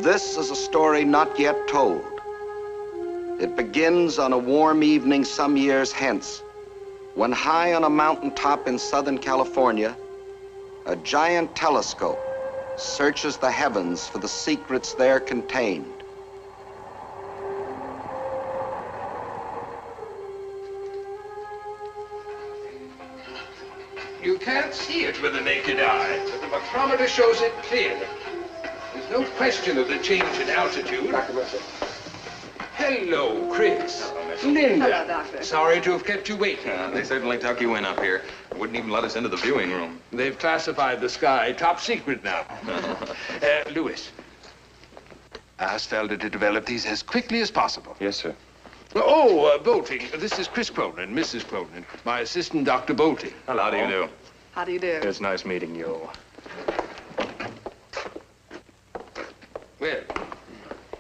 This is a story not yet told. It begins on a warm evening some years hence, when high on a mountaintop in Southern California, a giant telescope searches the heavens for the secrets there contained. You can't see it with the naked eye, but the micrometer shows it clearly. There's no question of the change in altitude. Dr. Russell. Hello, Chris. Hello, Miss. Linda. Hello, Doctor. Sorry to have kept you waiting. They certainly tuck you in up here. Wouldn't even let us into the viewing room. They've classified the sky top secret now. Lewis. Ask Felder to develop these as quickly as possible. Yes, sir. Oh, Bolting. This is Chris Cronin, Mrs. Cronin, my assistant, Dr. Bolting. How do you do? How do you do? It's nice meeting you. Well,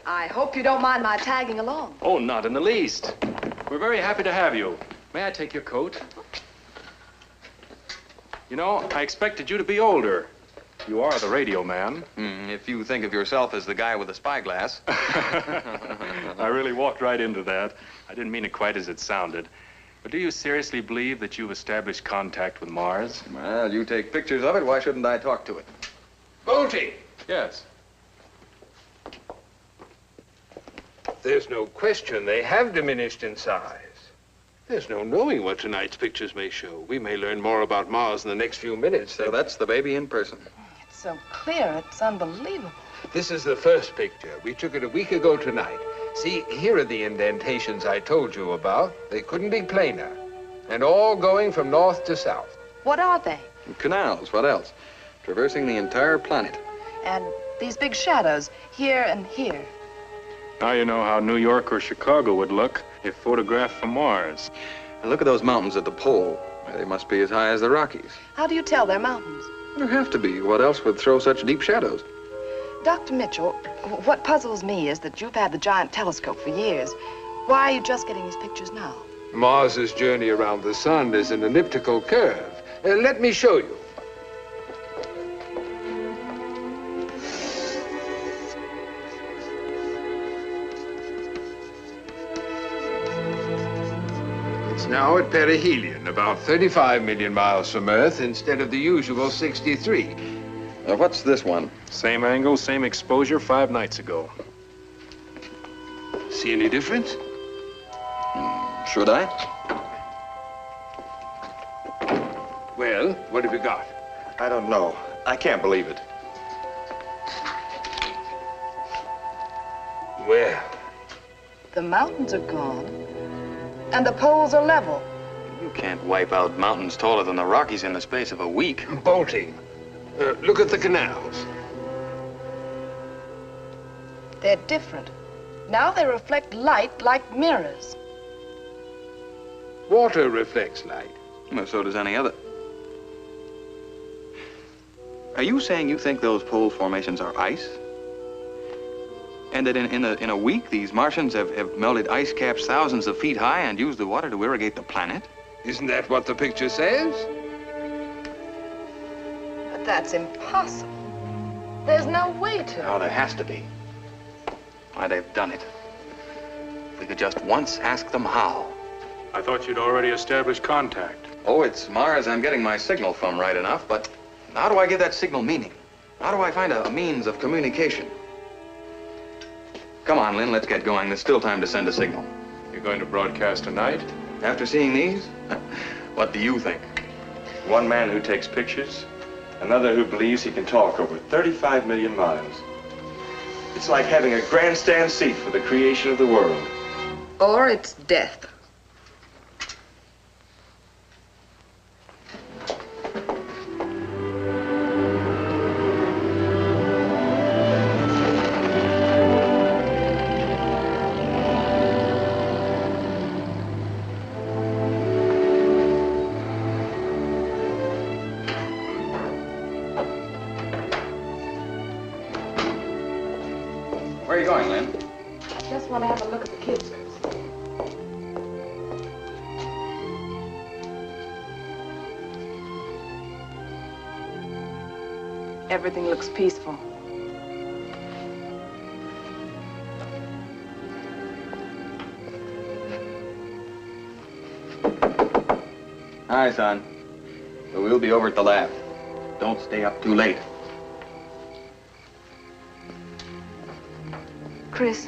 I hope you don't mind my tagging along. Oh, not in the least. We're very happy to have you. May I take your coat? You know, I expected you to be older. You are the radio man. If you think of yourself as the guy with the spyglass. I really walked right into that. I didn't mean it quite as it sounded. But do you seriously believe that you've established contact with Mars? Well, you take pictures of it. Why shouldn't I talk to it? Bolting. Yes. There's no question they have diminished in size. There's no knowing what tonight's pictures may show. We may learn more about Mars in the next few minutes. So that's the baby in person. It's so clear, it's unbelievable. This is the first picture. We took it a week ago tonight. See, here are the indentations I told you about. They couldn't be plainer. And all going from north to south. What are they? Canals, what else? Traversing the entire planet. And these big shadows, here and here. Now you know how New York or Chicago would look if photographed from Mars. And look at those mountains at the pole. They must be as high as the Rockies. How do you tell they're mountains? There have to be. What else would throw such deep shadows? Dr. Mitchell, what puzzles me is that you've had the giant telescope for years. Why are you just getting these pictures now? Mars's journey around the sun is an elliptical curve. Let me show you. It's now at perihelion, about 35 million miles from Earth instead of the usual 63. What's this one? Same angle, same exposure 5 nights ago. See any difference? Should I? Well, what have you got? I don't know. I can't believe it. Well, The mountains are gone, and the poles are level. You can't wipe out mountains taller than the Rockies in the space of a week. Bolting. Look at the canals. They're different. Now they reflect light like mirrors. Water reflects light. Well, so does any other. Are you saying you think those pole formations are ice? And that in a week, these Martians have melted ice caps thousands of feet high and used the water to irrigate the planet? Isn't that what the picture says? But that's impossible. There's no way to. Oh, there has to be. Why, they've done it. If we could just once ask them how. I thought you'd already established contact. Oh, it's Mars I'm getting my signal from, right enough, but how do I give that signal meaning? How do I find a means of communication? Come on, Lynn, let's get going. There's still time to send a signal. You're going to broadcast tonight? After seeing these, what do you think? One man who takes pictures, another who believes he can talk over 35 million miles. It's like having a grandstand seat for the creation of the world. Or it's death. Where are you going, Lynn? I just want to have a look at the kids. Everything looks peaceful. Hi, son. We'll be over at the lab. Don't stay up too late. Chris.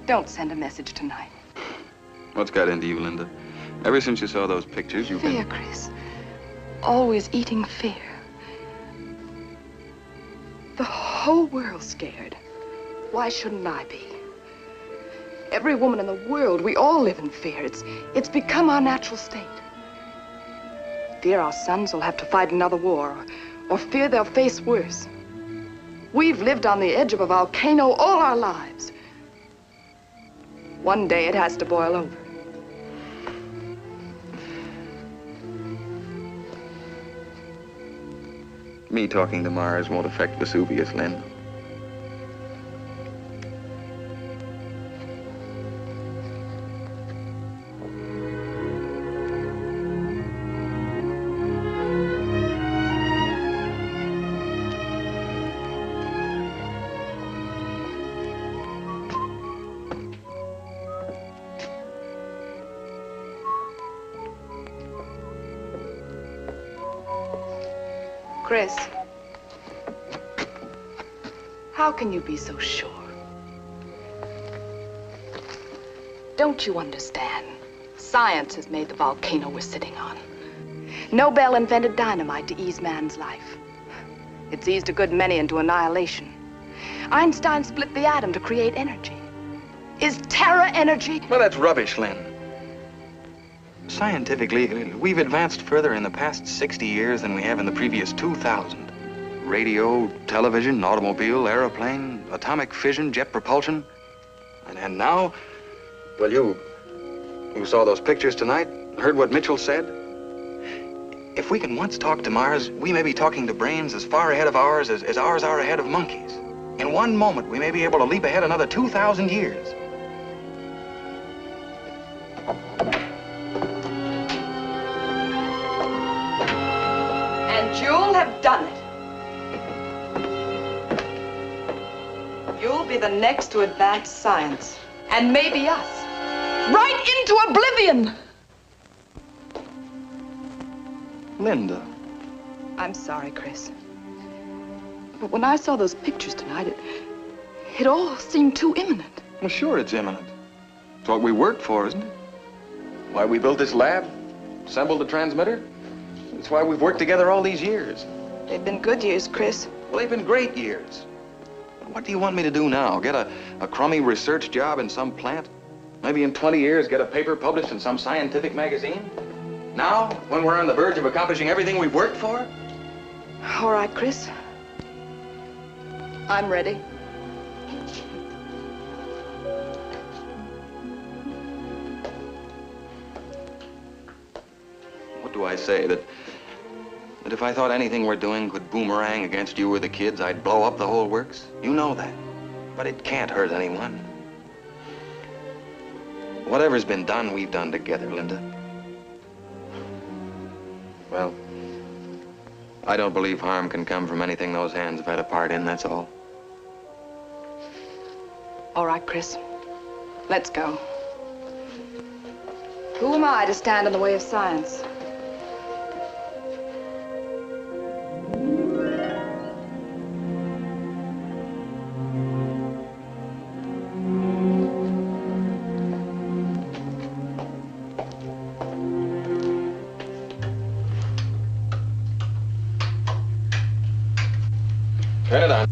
Don't send a message tonight. What's got into you, Linda? Ever since you saw those pictures, you've Fear, been... Chris. Always eating fear. The whole world's scared. Why shouldn't I be? Every woman in the world, we all live in fear. It's become our natural state. Fear our sons will have to fight another war, or fear they'll face worse. We've lived on the edge of a volcano all our lives. One day it has to boil over. Me talking to Mars won't affect Vesuvius, Lynn. Chris, how can you be so sure? Don't you understand? Science has made the volcano we're sitting on. Nobel invented dynamite to ease man's life. It's eased a good many into annihilation. Einstein split the atom to create energy. Is terror energy? Well, that's rubbish, Lynn. Scientifically, we've advanced further in the past 60 years than we have in the previous 2,000. Radio, television, automobile, airplane, atomic fission, jet propulsion. And now, well, you saw those pictures tonight, heard what Mitchell said? If we can once talk to Mars, we may be talking to brains as far ahead of ours as ours are ahead of monkeys. In one moment, we may be able to leap ahead another 2,000 years. And you'll have done it. You'll be the next to advance science. And maybe us. Right into oblivion! Linda. I'm sorry, Chris. But when I saw those pictures tonight, it all seemed too imminent. Well, sure it's imminent. It's what we worked for, isn't it? Why we built this lab, assembled the transmitter. It's why we've worked together all these years. They've been good years, Chris. Well, they've been great years. But what do you want me to do now? Get a crummy research job in some plant? Maybe in 20 years get a paper published in some scientific magazine? Now, when we're on the verge of accomplishing everything we've worked for? All right, Chris. I'm ready. What do I say? That if I thought anything we're doing could boomerang against you or the kids, I'd blow up the whole works? You know that. But it can't hurt anyone. Whatever's been done, we've done together, Linda. Well, I don't believe harm can come from anything those hands have had a part in, that's all. All right, Chris. Let's go. Who am I to stand in the way of science? Turn it on.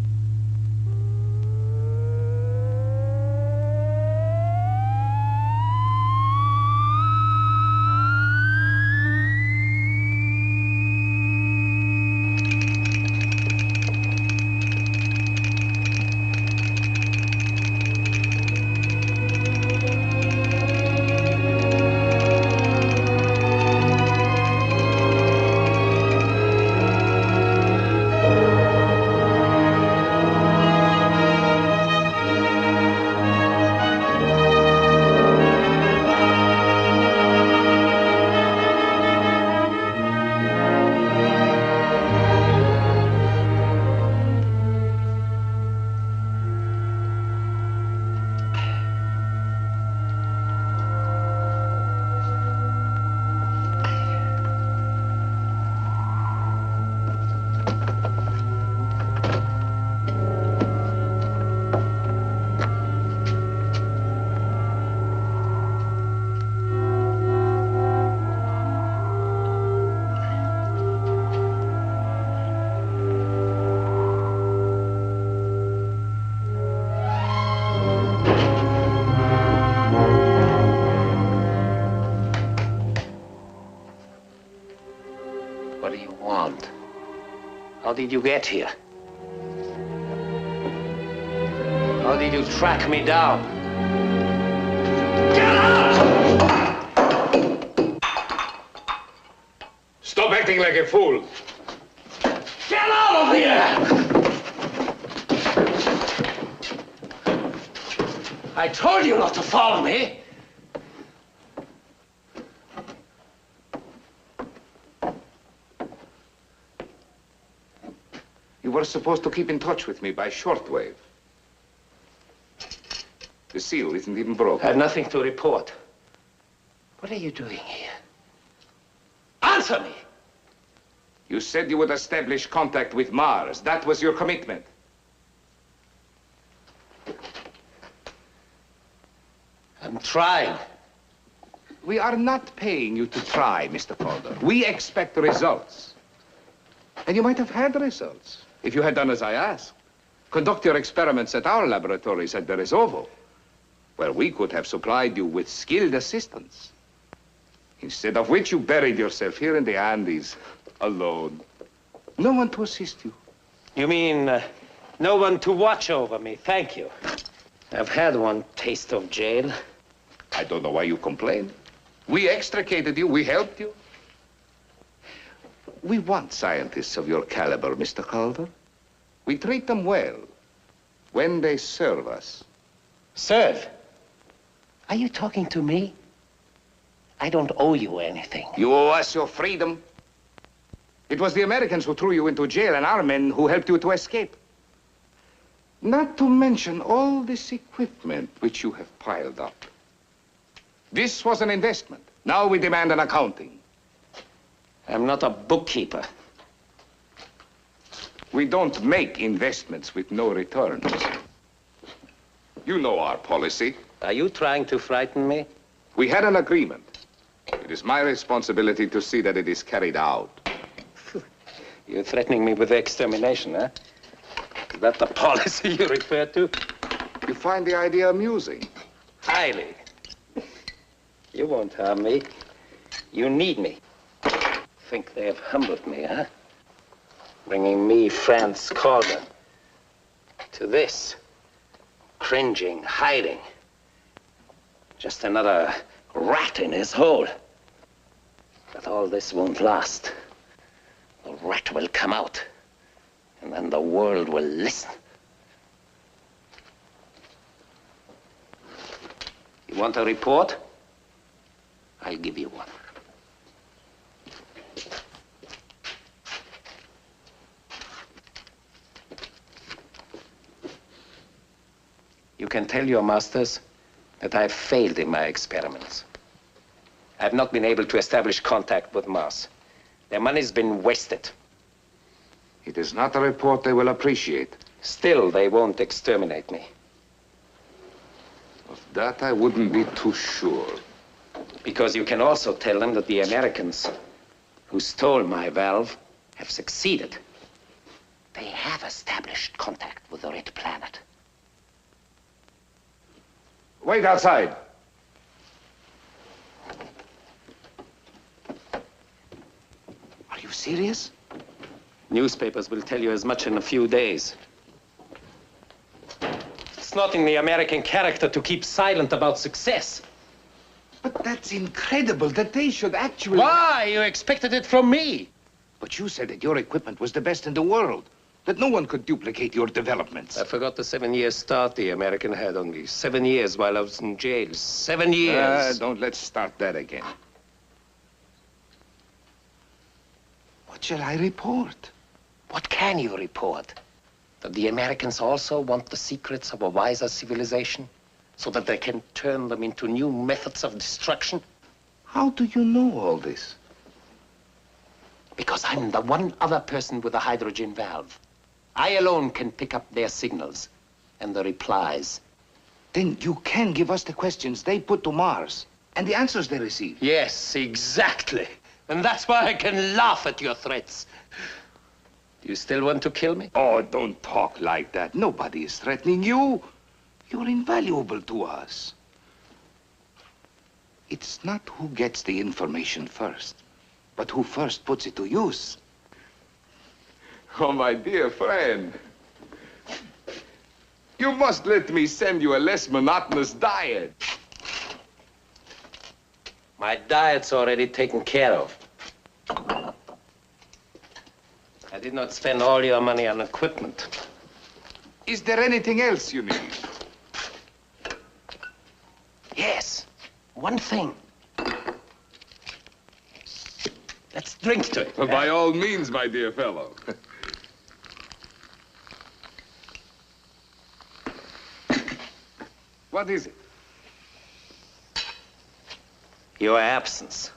What do you want? How did you get here? How did you track me down? Get out! Stop acting like a fool. Get out of here! I told you not to follow me. You were supposed to keep in touch with me by shortwave. The seal isn't even broken. I have nothing to report. What are you doing here? Answer me! You said you would establish contact with Mars. That was your commitment. I'm trying. We are not paying you to try, Mr. Calder. We expect results. And you might have had results if you had done as I asked. Conduct your experiments at our laboratories at Berezovo, where we could have supplied you with skilled assistance. Instead of which you buried yourself here in the Andes, alone. No one to assist you. You mean no one to watch over me? Thank you. I've had one taste of jail. I don't know why you complain. We extricated you, we helped you. We want scientists of your caliber, Mr. Calder. We treat them well when they serve us. Serve? Are you talking to me? I don't owe you anything. You owe us your freedom. It was the Americans who threw you into jail and our men who helped you to escape. Not to mention all this equipment which you have piled up. This was an investment. Now we demand an accounting. I'm not a bookkeeper. We don't make investments with no returns. You know our policy. Are you trying to frighten me? We had an agreement. It is my responsibility to see that it is carried out. You're threatening me with extermination, huh? Is that the policy you refer to? You find the idea amusing? Highly. You won't harm me. You need me. Think they have humbled me, huh? Bringing me, Franz Calder, to this. Cringing, hiding. Just another rat in his hole. But all this won't last. The rat will come out, and then the world will listen. You want a report? I'll give you one. You can tell your masters that I've failed in my experiments. I've not been able to establish contact with Mars. Their money's been wasted. It is not a report they will appreciate. Still, they won't exterminate me. Of that, I wouldn't be too sure. Because you can also tell them that the Americans who stole my valve have succeeded. They have established contact with the Red Planet. Wait outside. Are you serious? Newspapers will tell you as much in a few days. It's not in the American character to keep silent about success. But that's incredible that they should actually... Why? You expected it from me. But you said that your equipment was the best in the world, that no one could duplicate your developments. I forgot the 7-year start the American had on me. 7 years while I was in jail. 7 years. Don't let's start that again. What shall I report? What can you report? That the Americans also want the secrets of a wiser civilization so that they can turn them into new methods of destruction? How do you know all this? Because I'm the one other person with a hydrogen valve. I alone can pick up their signals and the replies. Then you can give us the questions they put to Mars and the answers they receive. Yes, exactly. And that's why I can laugh at your threats. Do you still want to kill me? Oh, don't talk like that. Nobody is threatening you. You're invaluable to us. It's not who gets the information first, but who first puts it to use. Oh, my dear friend. You must let me send you a less monotonous diet. My diet's already taken care of. I did not spend all your money on equipment. Is there anything else you need? Yes, one thing. Let's drink to it. Well, by all means, my dear fellow. What is it? Your absence.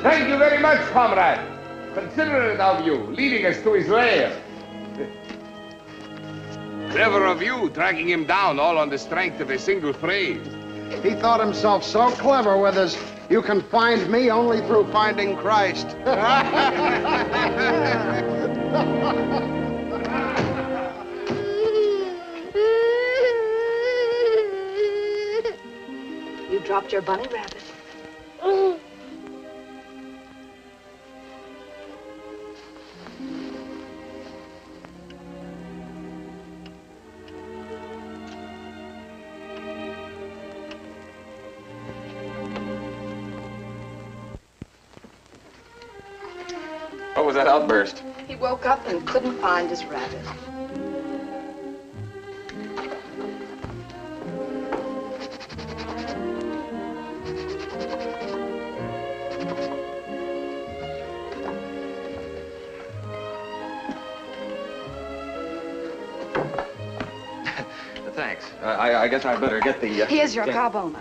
Thank you very much, comrade. Considerate of you, leading us to his lair. Clever of you, dragging him down all on the strength of a single phrase. He thought himself so clever with his, "You can find me only through finding Christ." You dropped your bunny rabbit. What was that outburst? He woke up and couldn't find his rabbit. Thanks. I guess I better get the... Here's your carbona.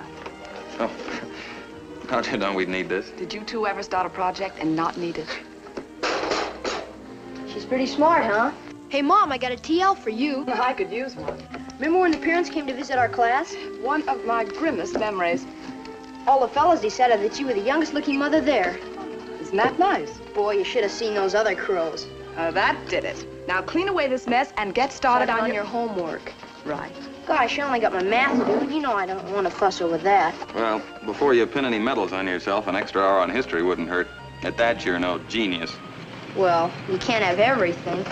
Oh. How'd you know we'd need this? Did you two ever start a project and not need it? She's pretty smart, huh? Hey, Mom, I got a TL for you. I could use one. Remember when the parents came to visit our class? One of my grimmest memories. All the fellas decided that you were the youngest-looking mother there. Isn't that nice? Boy, you should have seen those other crows. That did it. Now clean away this mess and get started on your homework. Right. Gosh, I only got my math to do. You know I don't want to fuss over that. Well, before you pin any medals on yourself, an extra hour on history wouldn't hurt. At that, you're no genius. Well, you can't have everything.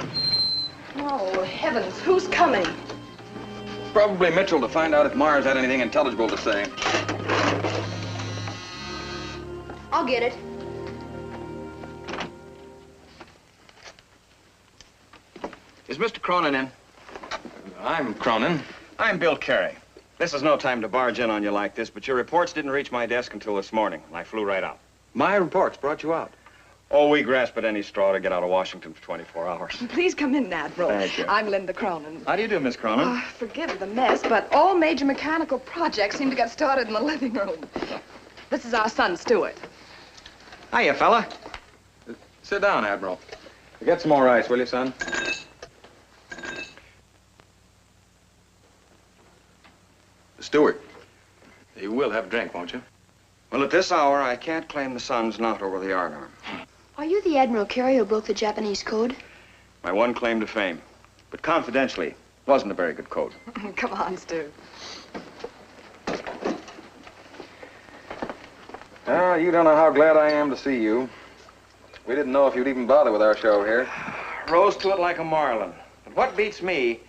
Oh, heavens, who's coming? Probably Mitchell to find out if Mars had anything intelligible to say. I'll get it. Is Mr. Cronin in? I'm Cronin. I'm Bill Carey. This is no time to barge in on you like this, but your reports didn't reach my desk until this morning, and I flew right out. My reports brought you out. Oh, we grasp at any straw to get out of Washington for 24 hours. Please come in, Admiral. Thank you. I'm Linda Cronin. How do you do, Miss Cronin? Oh, forgive the mess, but all major mechanical projects seem to get started in the living room. This is our son, Stuart. Hiya, fella. Sit down, Admiral. Get some more ice, will you, son? Stuart, you will have a drink, won't you? Well, at this hour, I can't claim the sun's not over the yardarm. Are you the Admiral Carey who broke the Japanese code? My one claim to fame. But confidentially, wasn't a very good code. Come on, Stu. Oh, you don't know how glad I am to see you. We didn't know if you'd even bother with our show here. Rose to it like a marlin. But what beats me,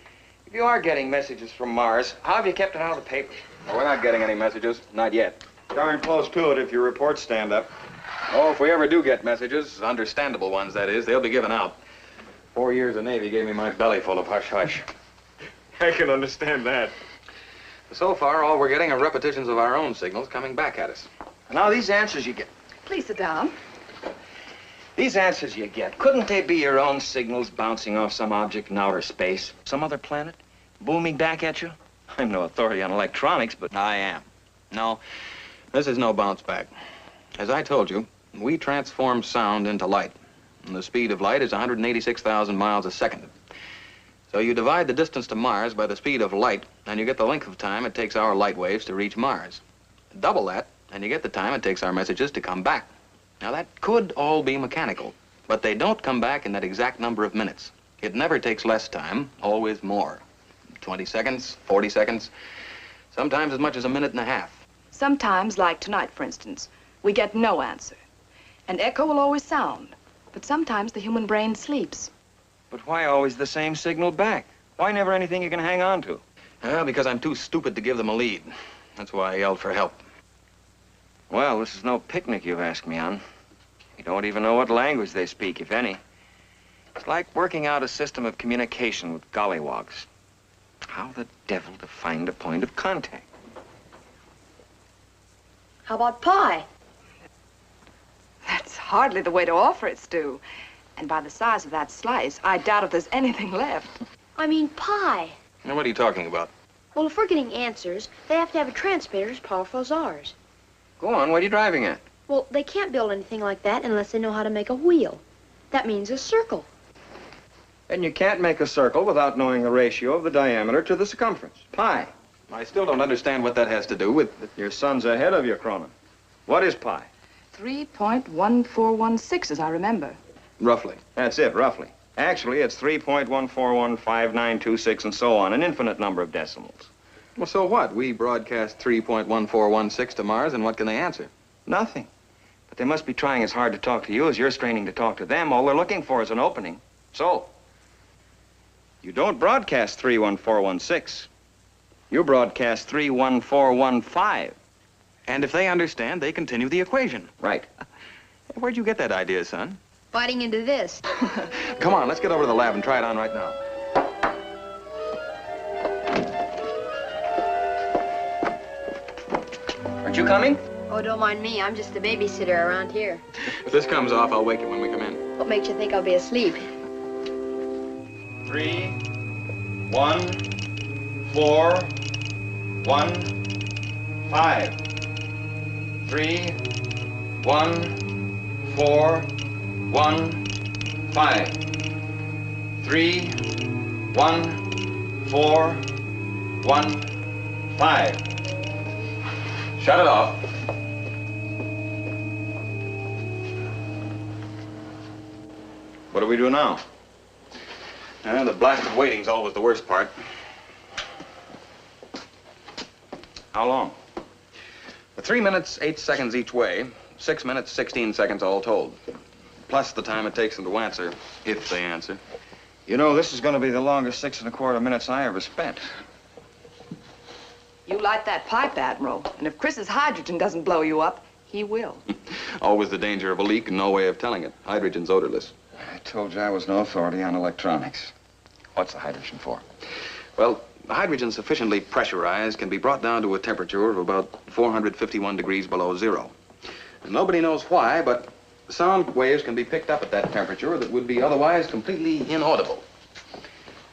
if you are getting messages from Mars, how have you kept it out of the papers? Well, we're not getting any messages. Not yet. Darn close to it if your reports stand up. Oh, if we ever do get messages, understandable ones, that is, they'll be given out. 4 years of Navy gave me my belly full of hush-hush. I can understand that. So far, all we're getting are repetitions of our own signals coming back at us. Now, these answers you get. Please sit down. These answers you get, couldn't they be your own signals bouncing off some object in outer space? Some other planet? Booming back at you? I'm no authority on electronics, but I am. No, this is no bounce back. As I told you, we transform sound into light. And the speed of light is 186,000 miles a second. So you divide the distance to Mars by the speed of light, and you get the length of time it takes our light waves to reach Mars. Double that, and you get the time it takes our messages to come back. Now, that could all be mechanical, But they don't come back in that exact number of minutes. It never takes less time, always more. 20 seconds, 40 seconds, sometimes as much as a minute and a half. Sometimes, like tonight, for instance, we get no answer. An echo will always sound, but sometimes the human brain sleeps. But why always the same signal back? Why never anything you can hang on to? Well, because I'm too stupid to give them a lead. That's why I yelled for help. Well, this is no picnic you've asked me on. You don't even know what language they speak, if any. It's like working out a system of communication with gollywogs. How the devil to find a point of contact? How about pie? That's hardly the way to offer it, Stu. And by the size of that slice, I doubt if there's anything left. I mean pie. Now, what are you talking about? Well, if we're getting answers, they have to have a transmitter as powerful as ours. Go on, what are you driving at? Well, they can't build anything like that unless they know how to make a wheel. That means a circle. And you can't make a circle without knowing the ratio of the diameter to the circumference. Pi. I still don't understand what that has to do with... Your son's ahead of you, Cronin. What is pi? 3.1416, as I remember. Roughly. That's it, roughly. Actually, it's 3.141592 and so on, an infinite number of decimals. Well, so what? We broadcast 3.1416 to Mars, and what can they answer? Nothing. But they must be trying as hard to talk to you as you're straining to talk to them. All they're looking for is an opening. So, you don't broadcast 31416. You broadcast 31415. And if they understand, they continue the equation. Right. Where'd you get that idea, son? Biting into this. Come on, let's get over to the lab and try it on right now. Aren't you coming? Oh, don't mind me. I'm just the babysitter around here. If this comes off, I'll wake you when we come in. What makes you think I'll be asleep? 3, 1, 4, 1, 5. 3, 1, 4, 1, 5. 3, 1, 4, 1, 5. Shut it off. What do we do now? The blasted waiting's always the worst part. How long? 3 minutes, 8 seconds each way. 6 minutes, 16 seconds all told. Plus the time it takes them to answer, if they answer. You know, this is going to be the longest 6¼ minutes I ever spent. You light that pipe, Admiral, and if Chris's hydrogen doesn't blow you up, he will. Always the danger of a leak and no way of telling it. Hydrogen's odorless. I told you I was no authority on electronics. What's the hydrogen for? Well, the hydrogen sufficiently pressurized can be brought down to a temperature of about 451 degrees below zero. And nobody knows why, but sound waves can be picked up at that temperature that would be otherwise completely inaudible.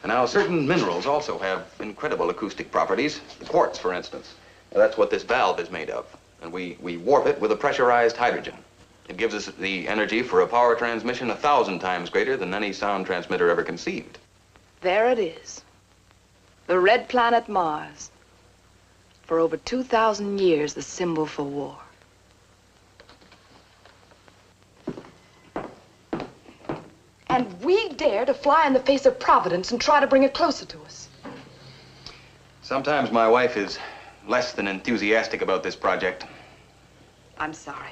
And now certain minerals also have incredible acoustic properties. Quartz, for instance. That's what this valve is made of. And we warp it with a pressurized hydrogen. It gives us the energy for a power transmission 1,000 times greater than any sound transmitter ever conceived. There it is. The red planet Mars. For over 2,000 years, the symbol for war. And we dare to fly in the face of Providence and try to bring it closer to us. Sometimes my wife is less than enthusiastic about this project. I'm sorry.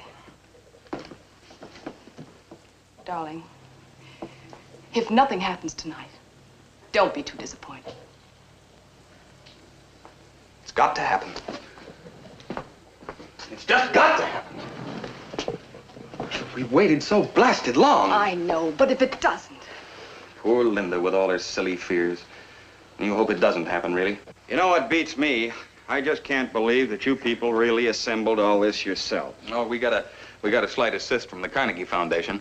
Darling, if nothing happens tonight, don't be too disappointed. It's got to happen. It's just got to happen. We've waited so blasted long. I know, but if it doesn't... Poor Linda with all her silly fears. You hope it doesn't happen, really? You know what beats me? I just can't believe that you people really assembled all this yourself. Oh, we got a slight assist from the Carnegie Foundation.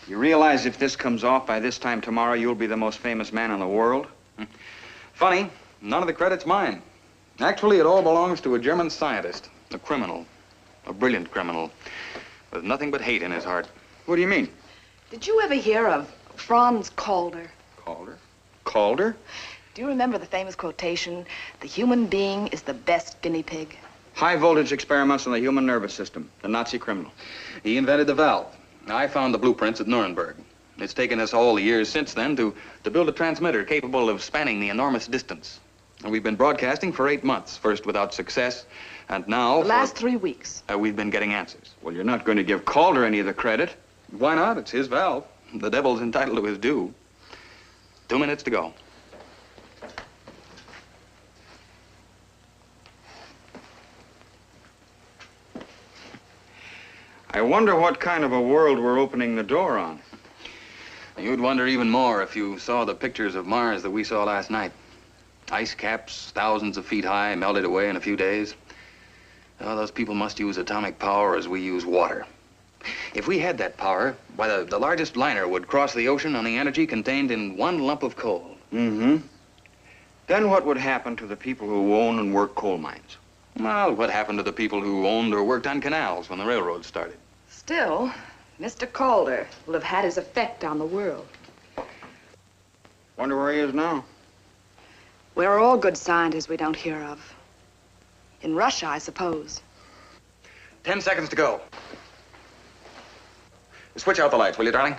You realize if this comes off by this time tomorrow, you'll be the most famous man in the world? Funny, none of the credit's mine. Actually, it all belongs to a German scientist, a criminal, a brilliant criminal, with nothing but hate in his heart. What do you mean? Did you ever hear of Franz Calder? Calder? Calder? Do you remember the famous quotation, "The human being is the best guinea pig"? High voltage experiments on the human nervous system, the Nazi criminal. He invented the valve. I found the blueprints at Nuremberg. It's taken us all the years since then to build a transmitter capable of spanning the enormous distance. And we've been broadcasting for 8 months, first without success, and now... The last 3 weeks. We've been getting answers. Well, you're not going to give Calder any of the credit. Why not? It's his valve. The devil's entitled to his due. 2 minutes to go. I wonder what kind of a world we're opening the door on. You'd wonder even more if you saw the pictures of Mars that we saw last night. Ice caps thousands of feet high, melted away in a few days. Oh, those people must use atomic power as we use water. If we had that power, why, the largest liner would cross the ocean on the energy contained in one lump of coal. Mm-hmm. Then what would happen to the people who own and work coal mines? Well, what happened to the people who owned or worked on canals when the railroad started? Still, Mr. Calder will have had his effect on the world. Wonder where he is now. Where are all good scientists we don't hear of? In Russia, I suppose. 10 seconds to go. Switch out the lights, will you, darling?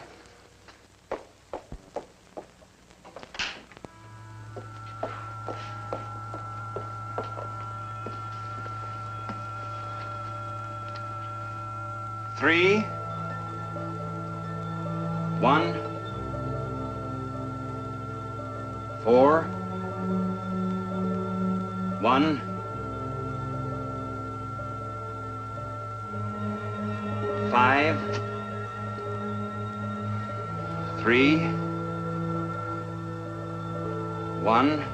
Three, 1, 4, 1, 5, 3, 1,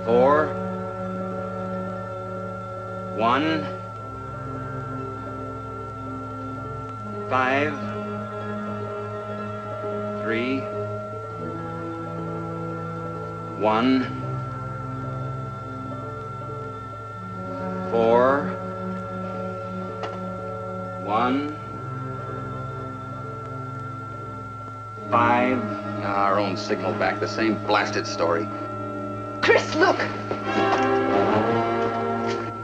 4, 1, 5, 3, 1, 4, 1, 5. Our own signal back, the same blasted story. Chris, look!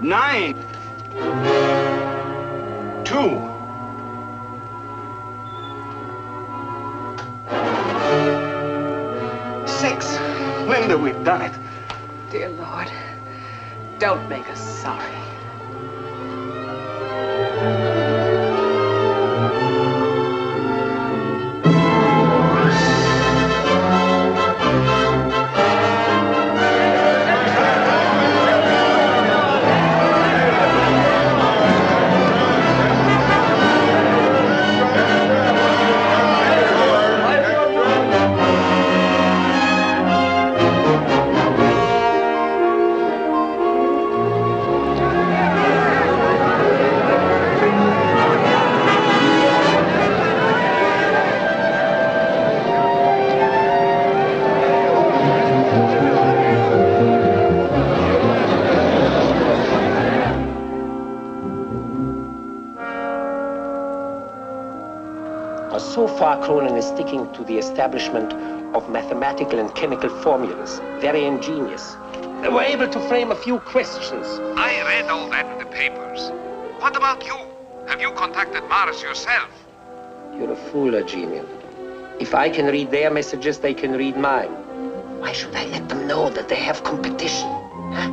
9, 2. Linda, we've done it. Dear Lord, don't make us sorry. So far, Cronin is sticking to the establishment of mathematical and chemical formulas. Very ingenious. They were able to frame a few questions. I read all that in the papers. What about you? Have you contacted Mars yourself? You're a fool, Eugenian. If I can read their messages, they can read mine. Why should I let them know that they have competition? Huh?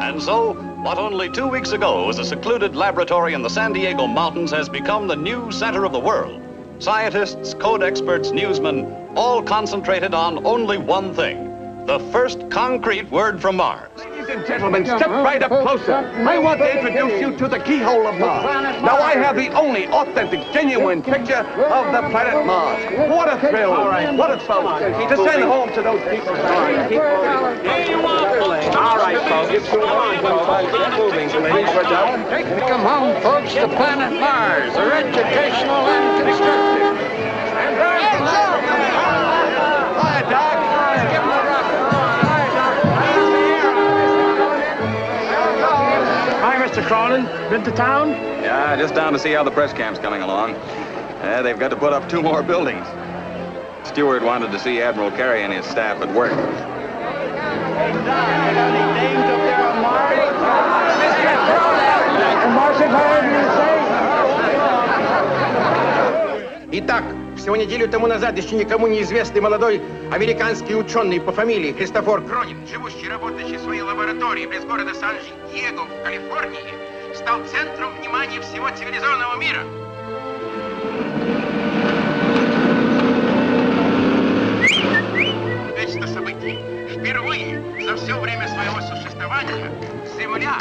And so, what only 2 weeks ago was a secluded laboratory in the San Diego mountains has become the new center of the world. Scientists, code experts, newsmen, all concentrated on only one thing, the first concrete word from Mars. Ladies and gentlemen, step right up closer. I want to introduce you to the keyhole of Mars. Now, I have the only authentic, genuine picture of the planet Mars. What a thrill. What a fun to send home to those people. All right, folks. Come on, folks. Get moving, please. Come home, folks, to planet Mars. They're educational and constructive. And Hi, Doc. give them a rock. Hi, Mr. Cronin. Been to town? Yeah, just down to see how the press camp's coming along. They've got to put up 2 more buildings. Stewart wanted to see Admiral Carey and his staff at work. Hey, Doc, any names up there on Mars? Martian, however you say. Итак, всего неделю тому назад еще никому неизвестный молодой американский ученый по фамилии Христофор Кронин, живущий и работающий в своей лаборатории близ города Сан-Диего в Калифорнии, стал центром внимания всего цивилизованного мира. Это событие. Впервые за все время своего существования Земля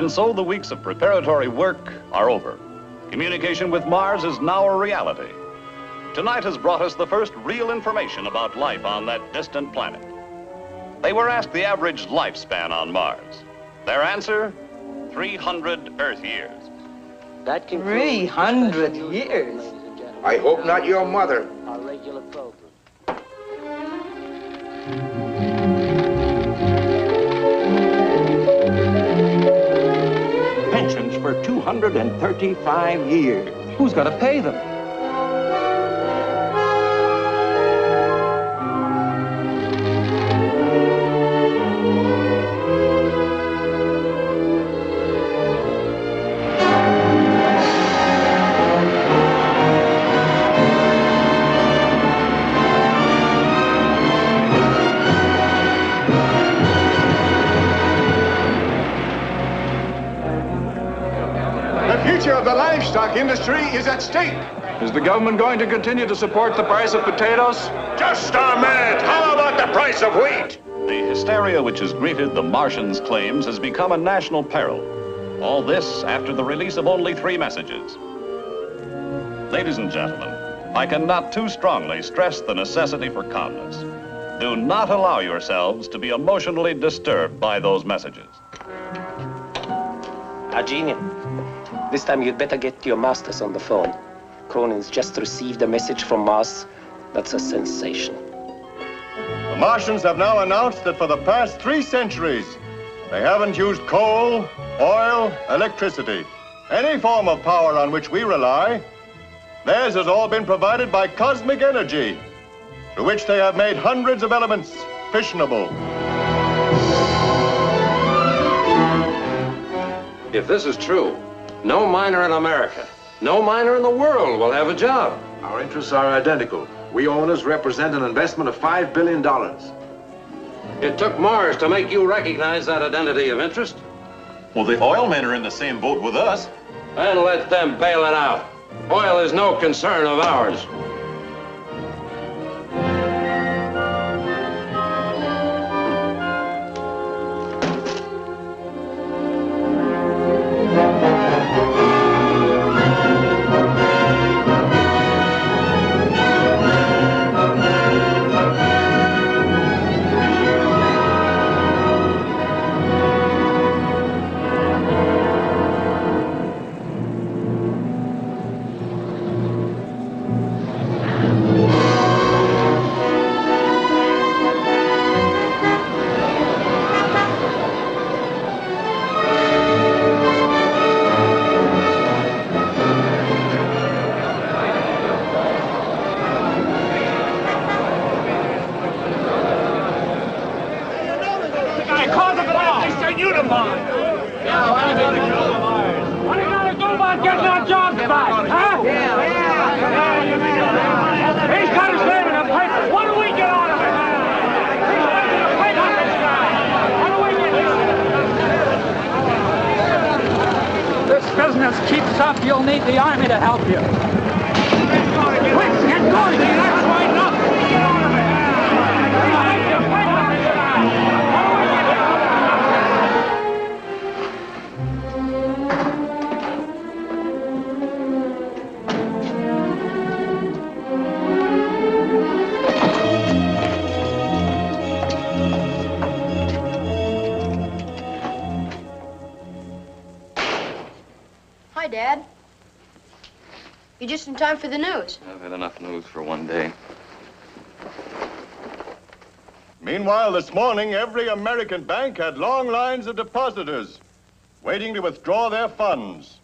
And so the weeks of preparatory work are over. Communication with Mars is now a reality. Tonight has brought us the first real information about life on that distant planet. They were asked the average lifespan on Mars. Their answer, 300 Earth years. That 300 years? I hope not your mother. Our regular program. Pensions for 235 years. Who's got to pay them? Of the livestock industry is at stake. Is the government going to continue to support the price of potatoes? Just a minute. How about the price of wheat? The hysteria which has greeted the Martians' claims has become a national peril. All this after the release of only 3 messages. Ladies and gentlemen, I cannot too strongly stress the necessity for calmness. Do not allow yourselves to be emotionally disturbed by those messages. Genie, this time you'd better get your masters on the phone. Cronin's just received a message from Mars. That's a sensation. The Martians have now announced that for the past 3 centuries, they haven't used coal, oil, electricity, any form of power on which we rely. Theirs has all been provided by cosmic energy, through which they have made hundreds of elements fissionable. If this is true, no miner in America, no miner in the world will have a job. Our interests are identical. We owners represent an investment of $5 billion. It took Mars to make you recognize that identity of interest. Well, the oil men are in the same boat with us. And let them bail it out. Oil is no concern of ours. Keeps up, you'll need the army to help you. Quick, get going! That's right enough! Get out of You're just in time for the news. I've had enough news for one day. Meanwhile, this morning, every American bank had long lines of depositors waiting to withdraw their funds.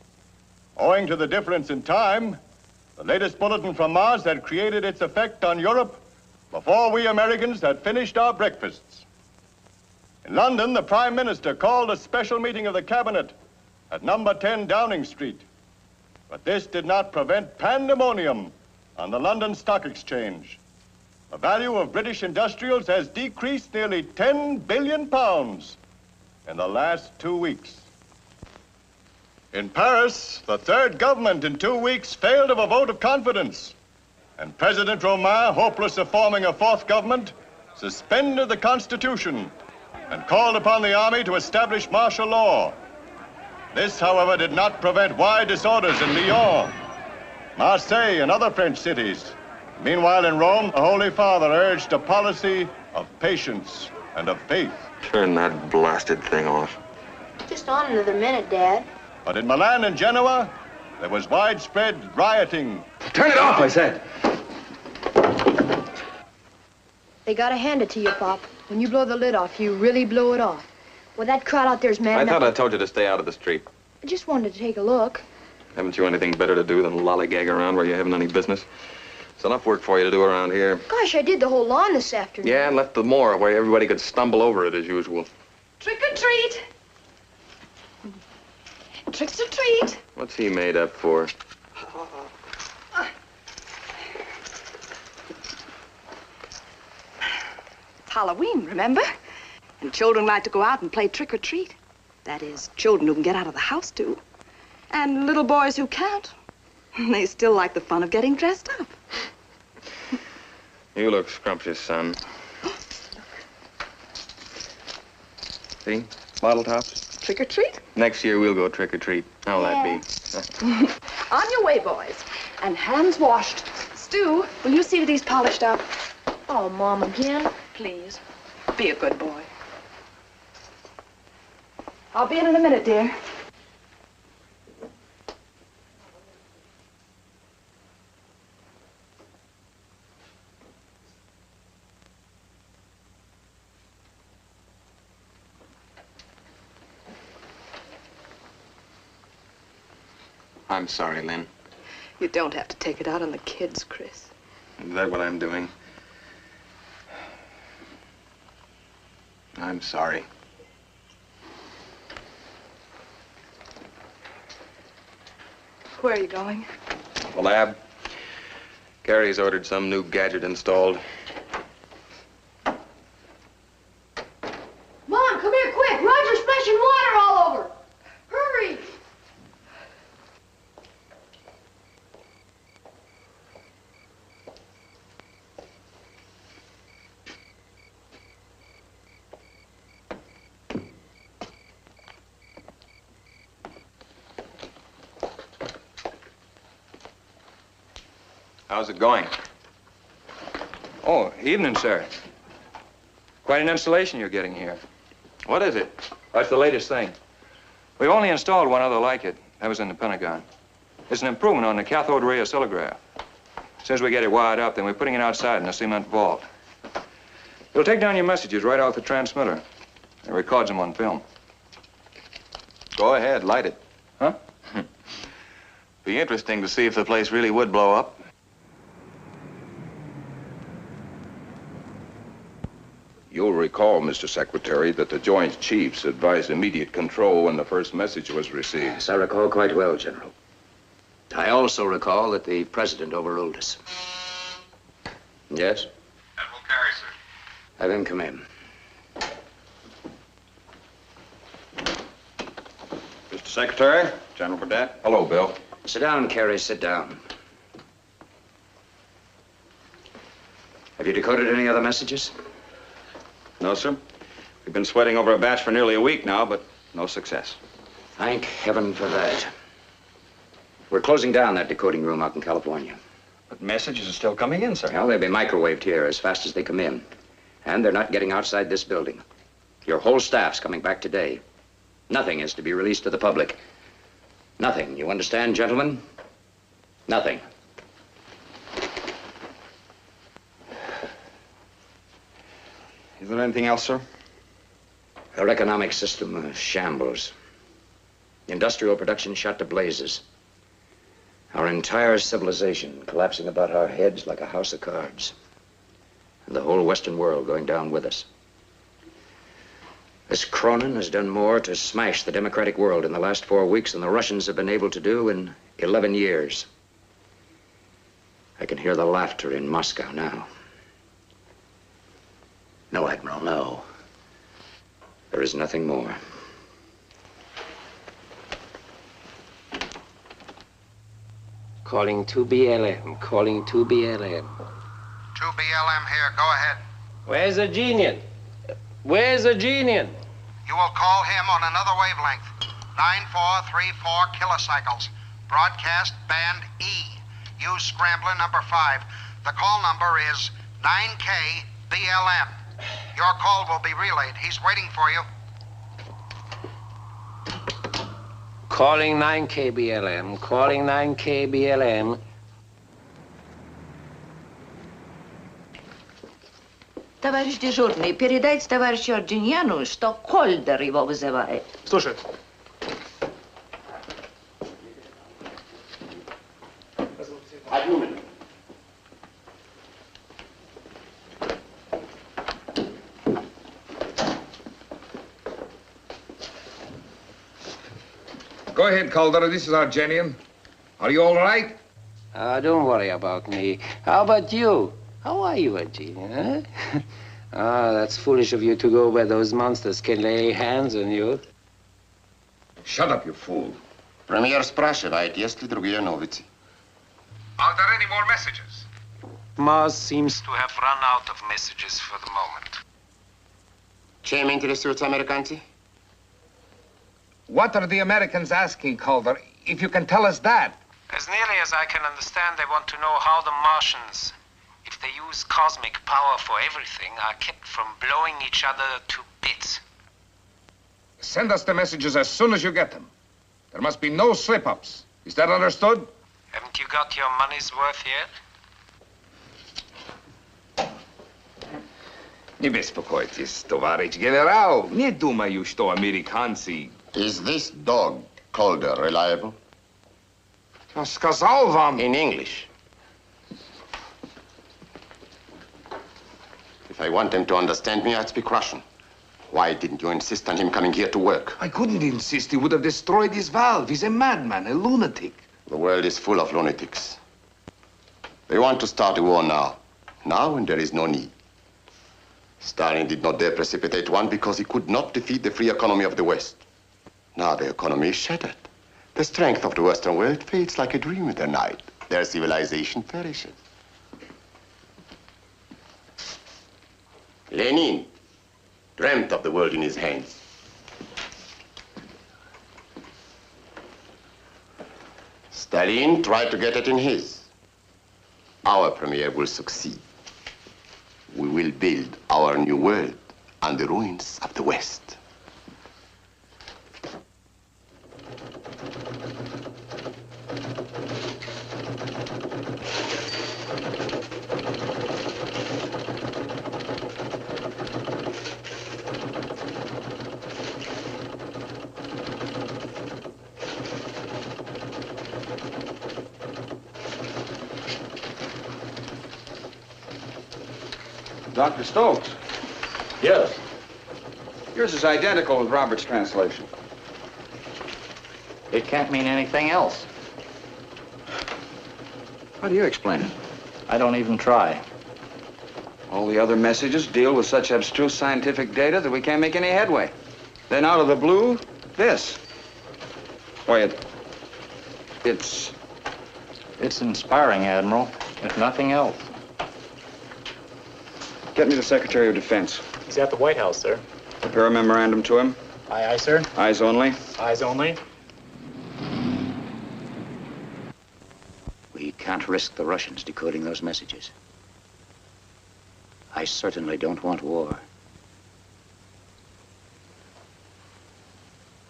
Owing to the difference in time, the latest bulletin from Mars had created its effect on Europe before we Americans had finished our breakfasts. In London, the Prime Minister called a special meeting of the Cabinet at number 10 Downing Street. But this did not prevent pandemonium on the London Stock Exchange. The value of British industrials has decreased nearly £10 billion in the last 2 weeks. In Paris, the third government in 2 weeks failed of a vote of confidence, and President Romain, hopeless of forming a fourth government, suspended the Constitution and called upon the army to establish martial law. This, however, did not prevent wide disorders in Lyon, Marseille, and other French cities. Meanwhile, in Rome, the Holy Father urged a policy of patience and of faith. Turn that blasted thing off. Just on another minute, Dad. But in Milan and Genoa, there was widespread rioting. Turn it off, I said. They gotta hand it to you, Pop. When you blow the lid off, you really blow it off. Well, that crowd out there's mad I enough. thought I told you to stay out of the street. I just wanted to take a look. Haven't you anything better to do than lollygag around where you haven't any business? It's enough work for you to do around here. Gosh, I did the whole lawn this afternoon. Yeah, and left the moor where everybody could stumble over it as usual. Trick or treat. Tricks or treat. What's he made up for? Halloween, remember? And children like to go out and play trick or treat. That is, children who can get out of the house, too. And little boys who can't. They still like the fun of getting dressed up. You look scrumptious, son. See? Bottle tops. Trick or treat? Next year we'll go trick or treat. How'll that be? On your way, boys. And hands washed. Stu, will you see that he's polished up? Oh, Mom, again? Please. Be a good boy. I'll be in a minute, dear. I'm sorry, Lynn. You don't have to take it out on the kids, Chris. Is that what I'm doing? I'm sorry. Where are you going? The lab. Gary's ordered some new gadget installed. Mom, come here quick. Roger's splashing water all over. Hurry. How's it going? Oh, evening, sir. Quite an installation you're getting here. What is it? That's the latest thing. We've only installed one other like it. That was in the Pentagon. It's an improvement on the cathode ray oscillograph. As soon as we get it wired up, then we're putting it outside in a cement vault. It'll take down your messages right off the transmitter. It records them on film. Go ahead, light it. Huh? Be interesting to see if the place really would blow up. You'll recall, Mr. Secretary, that the Joint Chiefs advised immediate control when the first message was received. Yes, I recall quite well, General. I also recall that the President overruled us. Yes? Admiral Carey, sir. Have him come in. Mr. Secretary, General Burdett. Hello, Bill. Sit down, Carey, sit down. Have you decoded any other messages? No, sir. We've been sweating over a batch for nearly a week now, but no success. Thank heaven for that. We're closing down that decoding room out in California. But messages are still coming in, sir. Well, they'll be microwaved here as fast as they come in. And they're not getting outside this building. Your whole staff's coming back today. Nothing is to be released to the public. Nothing. You understand, gentlemen? Nothing. Is there anything else, sir? Our economic system shambles. Industrial production shot to blazes. Our entire civilization collapsing about our heads like a house of cards. And the whole Western world going down with us. This Cronin has done more to smash the democratic world in the last 4 weeks than the Russians have been able to do in 11 years. I can hear the laughter in Moscow now. No, Admiral, no. There is nothing more. Calling 2BLM, calling 2BLM. 2BLM here, go ahead. Where's the genius? Where's the genius? You will call him on another wavelength. 9434 kilocycles. Broadcast band E. Use scrambler number 5. The call number is 9K-BLM. Your call will be relayed. He's waiting for you. Calling 9KBLM, calling 9KBLM. Товарищ дежурный, передайте товарищу Арджиньяну, что Кольдер его вызывает. Слушай. Одну минуту. Go ahead, Calder. This is Argenian. Are you all right? Don't worry about me. How about you? How are you, Argenian, huh? That's foolish of you to go where those monsters can lay hands on you. Shut up, you fool. Премьер спрашивает, есть ли другие новости. Are there any more messages? Mars seems to have run out of messages for the moment. Чем интересуются американцы? What are the Americans asking, Calder? If you can tell us that. As nearly as I can understand, they want to know how the Martians, if they use cosmic power for everything, are kept from blowing each other to bits. Send us the messages as soon as you get them. There must be no slip-ups. Is that understood? Haven't you got your money's worth yet? Не беспокойтесь, товарищ генерал. Не думаю, что американцы... Is this dog, Calder, reliable? Я сказал вам... In English. If I want him to understand me, I'd speak Russian. Why didn't you insist on him coming here to work? I couldn't insist. He would have destroyed his valve. He's a madman, a lunatic. The world is full of lunatics. They want to start a war now. Now, when there is no need. Stalin did not dare precipitate one because he could not defeat the free economy of the West. Now the economy is shattered. The strength of the Western world fades like a dream in the night. Their civilization perishes. Lenin dreamt of the world in his hands. Stalin tried to get it in his. Our premier will succeed. We will build our new world on the ruins of the West. Dr. Stokes. Yes. Yours is identical with Robert's translation. It can't mean anything else. How do you explain it? I don't even try. All the other messages deal with such abstruse scientific data that we can't make any headway. Then out of the blue, this. Why, it's... It's inspiring, Admiral, if nothing else. Get me the Secretary of Defense. He's at the White House, sir. Prepare a memorandum to him. Aye, aye, sir. Eyes only. Eyes only. We can't risk the Russians decoding those messages. I certainly don't want war.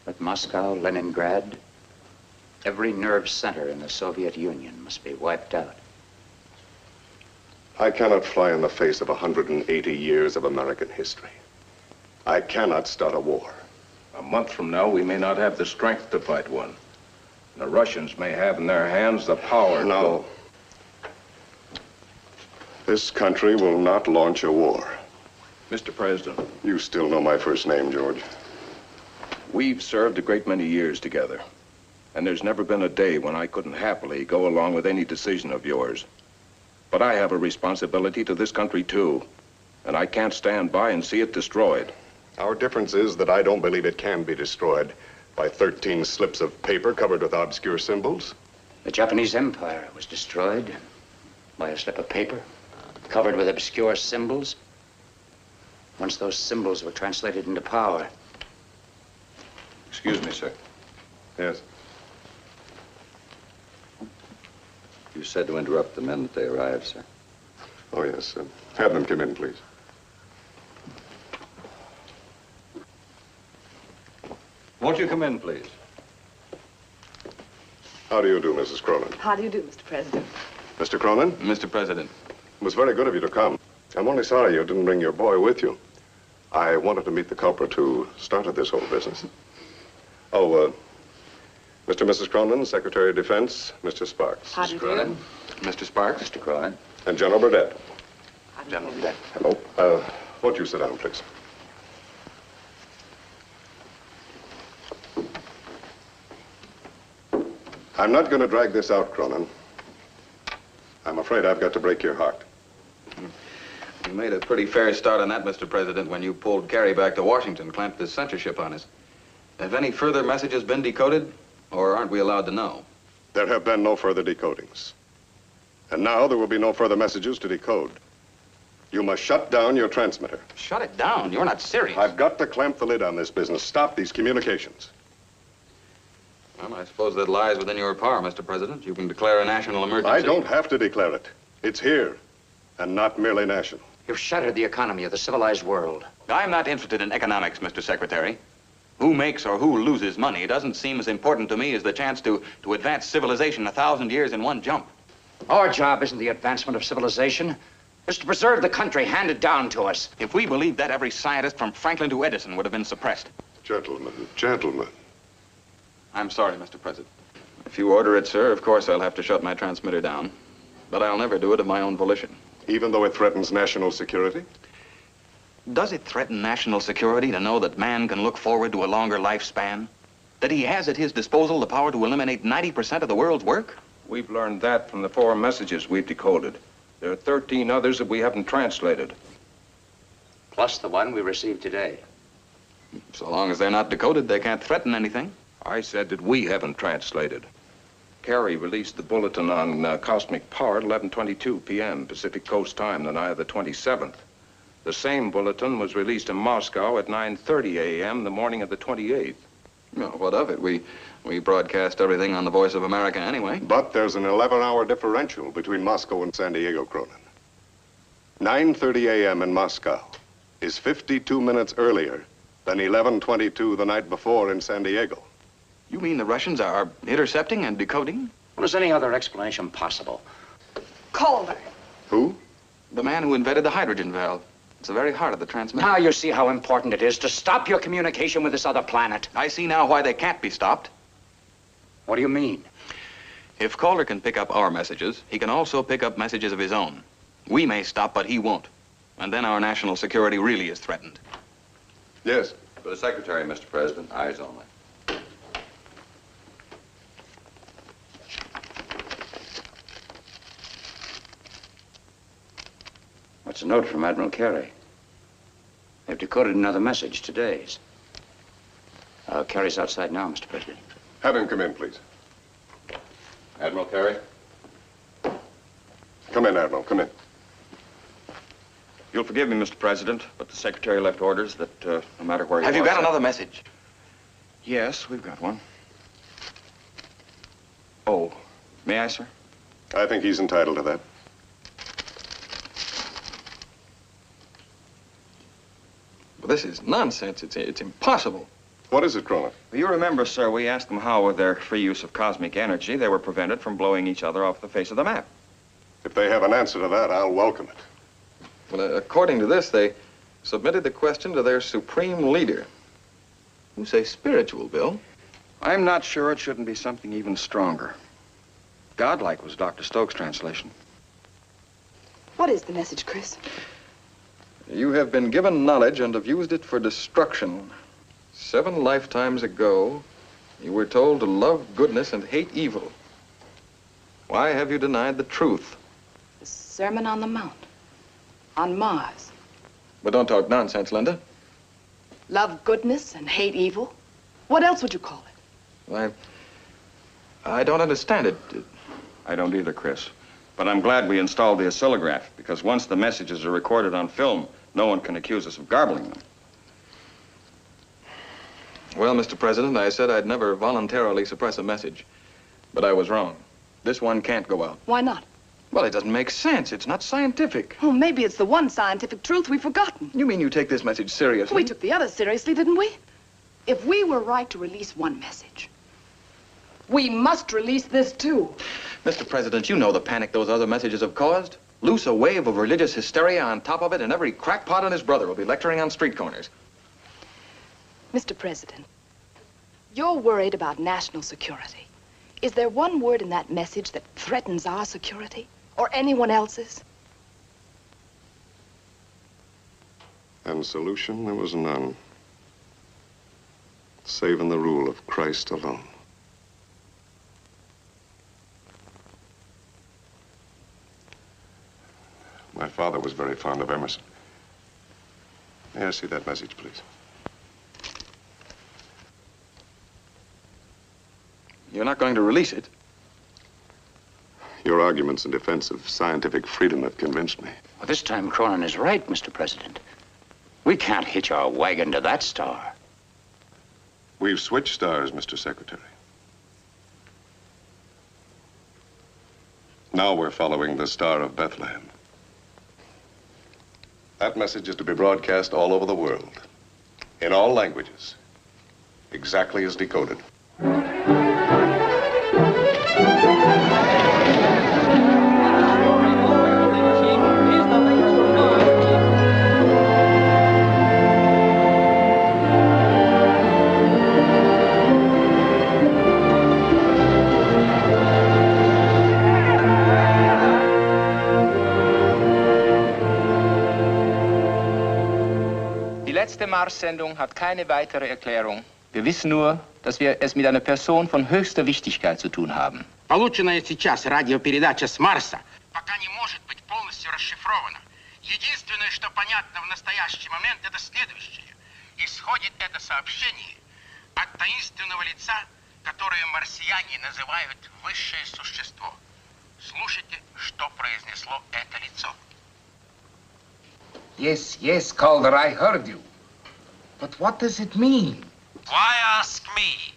But Moscow, Leningrad, Every nerve center in the Soviet Union must be wiped out. I cannot fly in the face of 180 years of American history. I cannot start a war. A month from now, we may not have the strength to fight one. The Russians may have in their hands the power. No. This country will not launch a war. Mr. President. You still know my first name, George. We've served a great many years together. And there's never been a day when I couldn't happily go along with any decision of yours. But I have a responsibility to this country, too. And I can't stand by and see it destroyed. Our difference is that I don't believe it can be destroyed by 13 slips of paper covered with obscure symbols. The Japanese Empire was destroyed by a slip of paper covered with obscure symbols. Once those symbols were translated into power. Excuse me, sir. Yes. You said to interrupt the men that they arrived, sir. Oh, yes. Have them come in, please. Won't you come in, please? How do you do, Mrs. Cronin? How do you do, Mr. President? Mr. Cronin? Mr. President. It was very good of you to come. I'm only sorry you didn't bring your boy with you. I wanted to meet the culprit who started this whole business. Oh, Mr. and Mrs. Cronin, Secretary of Defense, Mr. Sparks. How do you do? Mr. Sparks. Mr. Cronin. And General Burdett. General Burdett. Hello. Won't you sit down, please? I'm not going to drag this out, Cronin. I'm afraid I've got to break your heart. You made a pretty fair start on that, Mr. President, when you pulled Kerry back to Washington, clamped his censorship on us. Have any further messages been decoded, or aren't we allowed to know? There have been no further decodings. And now there will be no further messages to decode. You must shut down your transmitter. Shut it down? You're not serious. I've got to clamp the lid on this business. Stop these communications. Well, I suppose that lies within your power, Mr. President. You can declare a national emergency. I don't have to declare it. It's here, and not merely national. You've shattered the economy of the civilized world. I'm not interested in economics, Mr. Secretary. Who makes or who loses money doesn't seem as important to me as the chance to advance civilization 1,000 years in one jump. Our job isn't the advancement of civilization. It's to preserve the country handed down to us. If we believed that, every scientist from Franklin to Edison would have been suppressed. Gentlemen, gentlemen. I'm sorry, Mr. President. If you order it, sir, of course I'll have to shut my transmitter down. But I'll never do it of my own volition. Even though it threatens national security? Does it threaten national security to know that man can look forward to a longer lifespan? That he has at his disposal the power to eliminate 90% of the world's work? We've learned that from the 4 messages we've decoded. There are 13 others that we haven't translated. Plus the one we received today. So long as they're not decoded, they can't threaten anything. I said that we haven't translated. Kerry released the bulletin on cosmic power at 11:22 p.m. Pacific Coast time, the night of the 27th. The same bulletin was released in Moscow at 9:30 a.m. the morning of the 28th. Well, what of it? We broadcast everything on the Voice of America anyway. But there's an 11-hour differential between Moscow and San Diego, Cronin. 9:30 a.m. in Moscow is 52 minutes earlier than 11:22 the night before in San Diego. You mean the Russians are intercepting and decoding? Well, is any other explanation possible? Calder. Who? The man who invented the hydrogen valve. It's the very heart of the transmitter. Now you see how important it is to stop your communication with this other planet. I see now why they can't be stopped. What do you mean? If Calder can pick up our messages, he can also pick up messages of his own. We may stop, but he won't. And then our national security really is threatened. Yes. For the Secretary, Mr. President, eyes only. What's a note from Admiral Carey? They've decoded another message, today's. Carey's outside now, Mr. President. Have him come in, please. Admiral Carey? Come in, Admiral, come in. You'll forgive me, Mr. President, but the Secretary left orders that no matter where he was... Have you got another message? Yes, we've got one. Oh, may I, sir? I think he's entitled to that. Well, this is nonsense. It's impossible. What is it, Cronin? Well, you remember, sir, we asked them how, with their free use of cosmic energy, they were prevented from blowing each other off the face of the map. If they have an answer to that, I'll welcome it. Well, according to this, they submitted the question to their supreme leader. You say spiritual, Bill. I'm not sure it shouldn't be something even stronger. Godlike was Dr. Stokes' translation. What is the message, Chris? You have been given knowledge and have used it for destruction. 7 lifetimes ago, you were told to love goodness and hate evil. Why have you denied the truth? The Sermon on the Mount. On Mars. But don't talk nonsense, Linda. Love goodness and hate evil? What else would you call it? I don't understand it. I don't either, Chris. But I'm glad we installed the oscillograph, because once the messages are recorded on film, no one can accuse us of garbling them. Well, Mr. President, I said I'd never voluntarily suppress a message. But I was wrong. This one can't go out. Why not? Well, it doesn't make sense. It's not scientific. Oh, maybe it's the one scientific truth we've forgotten. You mean you take this message seriously? We took the others seriously, didn't we? If we were right to release one message, we must release this too. Mr. President, you know the panic those other messages have caused. Loose a wave of religious hysteria on top of it, and every crackpot and his brother will be lecturing on street corners. Mr. President, you're worried about national security. Is there one word in that message that threatens our security or anyone else's? And solution, there was none. Save in the rule of Christ alone. My father was very fond of Emerson. May I see that message, please? You're not going to release it? Your arguments in defense of scientific freedom have convinced me. Well, this time Cronin is right, Mr. President. We can't hitch our wagon to that star. We've switched stars, Mr. Secretary. Now we're following the Star of Bethlehem. That message is to be broadcast all over the world, in all languages, exactly as decoded. Die letzte Mars-Sendung hat keine weitere Erklärung. Wir wissen nur, dass wir es mit einer Person von höchster Wichtigkeit zu tun haben. Полученная сейчас радиопередача с Марса пока не может быть полностью расшифрована. Единственное, что понятно в настоящий момент, это следующее. Исходит это сообщение от таинственного лица, которое марсиане называют высшее существо. Слушайте, что произнесло это лицо. Yes, yes, Calder, I heard you. But what does it mean? Why ask me?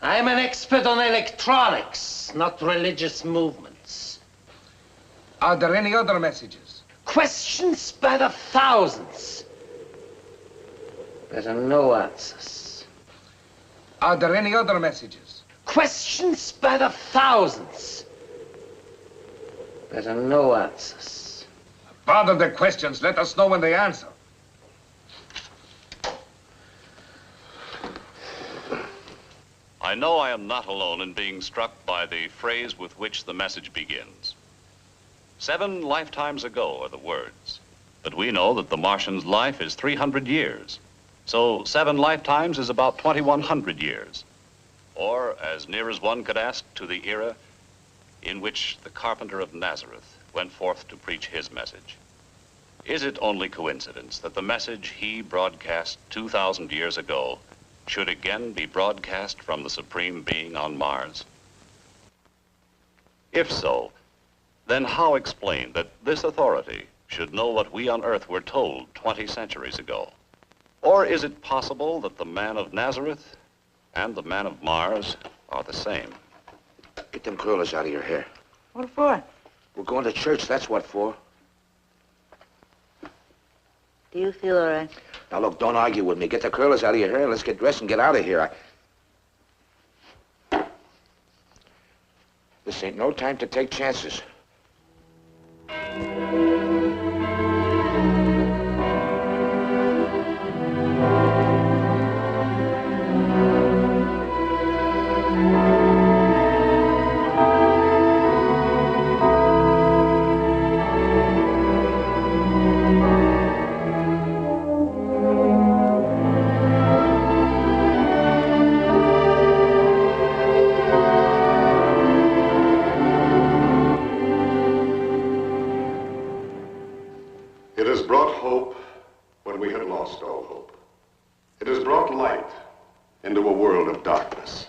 I'm an expert on electronics, not religious movements. Are there any other messages? Questions by the thousands. There are no answers. Are there any other messages? Questions by the thousands. There are no answers. Bother the questions. Let us know when they answer. I know I am not alone in being struck by the phrase with which the message begins. 7 lifetimes ago are the words. But we know that the Martian's life is 300 years. So 7 lifetimes is about 2,100 years. Or, as near as one could ask, to the era in which the carpenter of Nazareth went forth to preach his message. Is it only coincidence that the message he broadcast 2,000 years ago should again be broadcast from the Supreme Being on Mars? If so, then how explain that this authority should know what we on Earth were told 20 centuries ago? Or is it possible that the man of Nazareth and the man of Mars are the same? Get them curlers out of your hair. What for? We're going to church, that's what for. Do you feel all right? Now, look, don't argue with me. Get the curlers out of your hair and let's get dressed and get out of here. This ain't no time to take chances. It has brought hope when we had lost all hope. It has brought light into a world of darkness.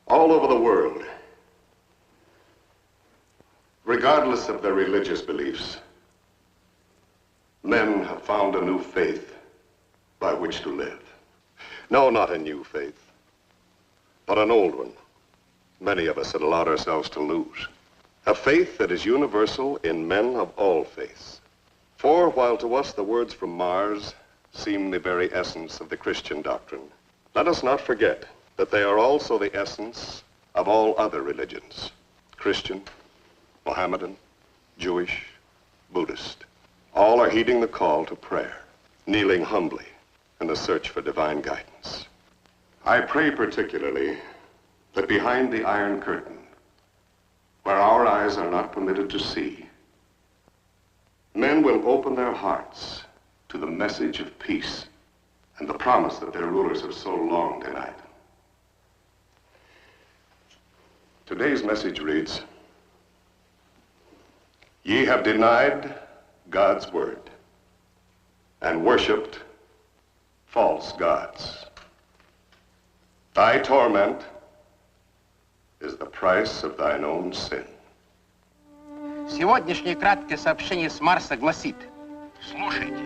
All over the world, regardless of their religious beliefs, men have found a new faith by which to live. No, not a new faith, but an old one. Many of us had allowed ourselves to lose. A faith that is universal in men of all faiths. For while to us the words from Mars seem the very essence of the Christian doctrine, let us not forget that they are also the essence of all other religions. Christian, Mohammedan, Jewish, Buddhist. All are heeding the call to prayer, kneeling humbly in the search for divine guidance. I pray particularly that behind the Iron Curtain, where our eyes are not permitted to see, men will open their hearts to the message of peace and the promise that their rulers have so long denied. Today's message reads, "Ye have denied God's word and worshipped false gods. Thy torment is the price of thine own sin." Сегодняшнее краткое сообщение с Марса гласит: слушайте,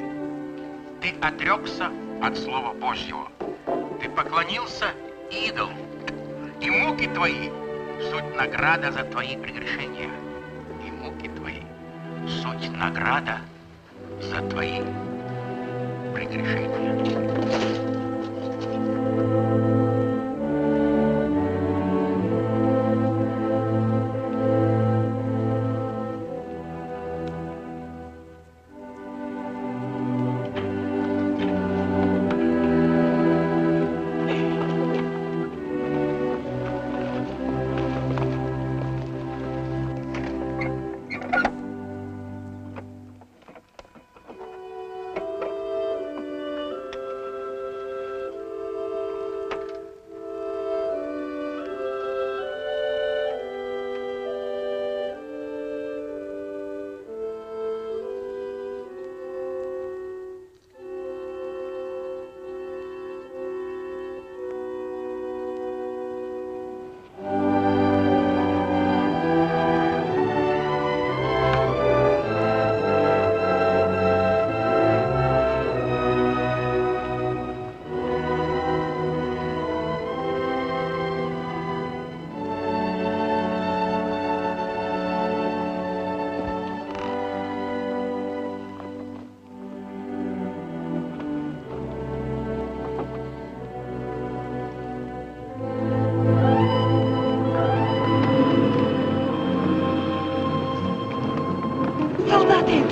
ты отрекся от Слова Божьего, ты поклонился идолу, и муки твои — суть награда за твои прегрешения, и муки твои — суть награда за твои прегрешения.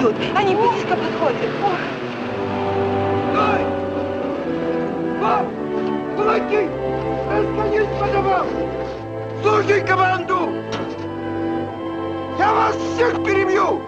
идут. Они близко подходят. Стой! Стоп! Кулаки! Расходись по домам! Слушай команду! Я вас всех перебью!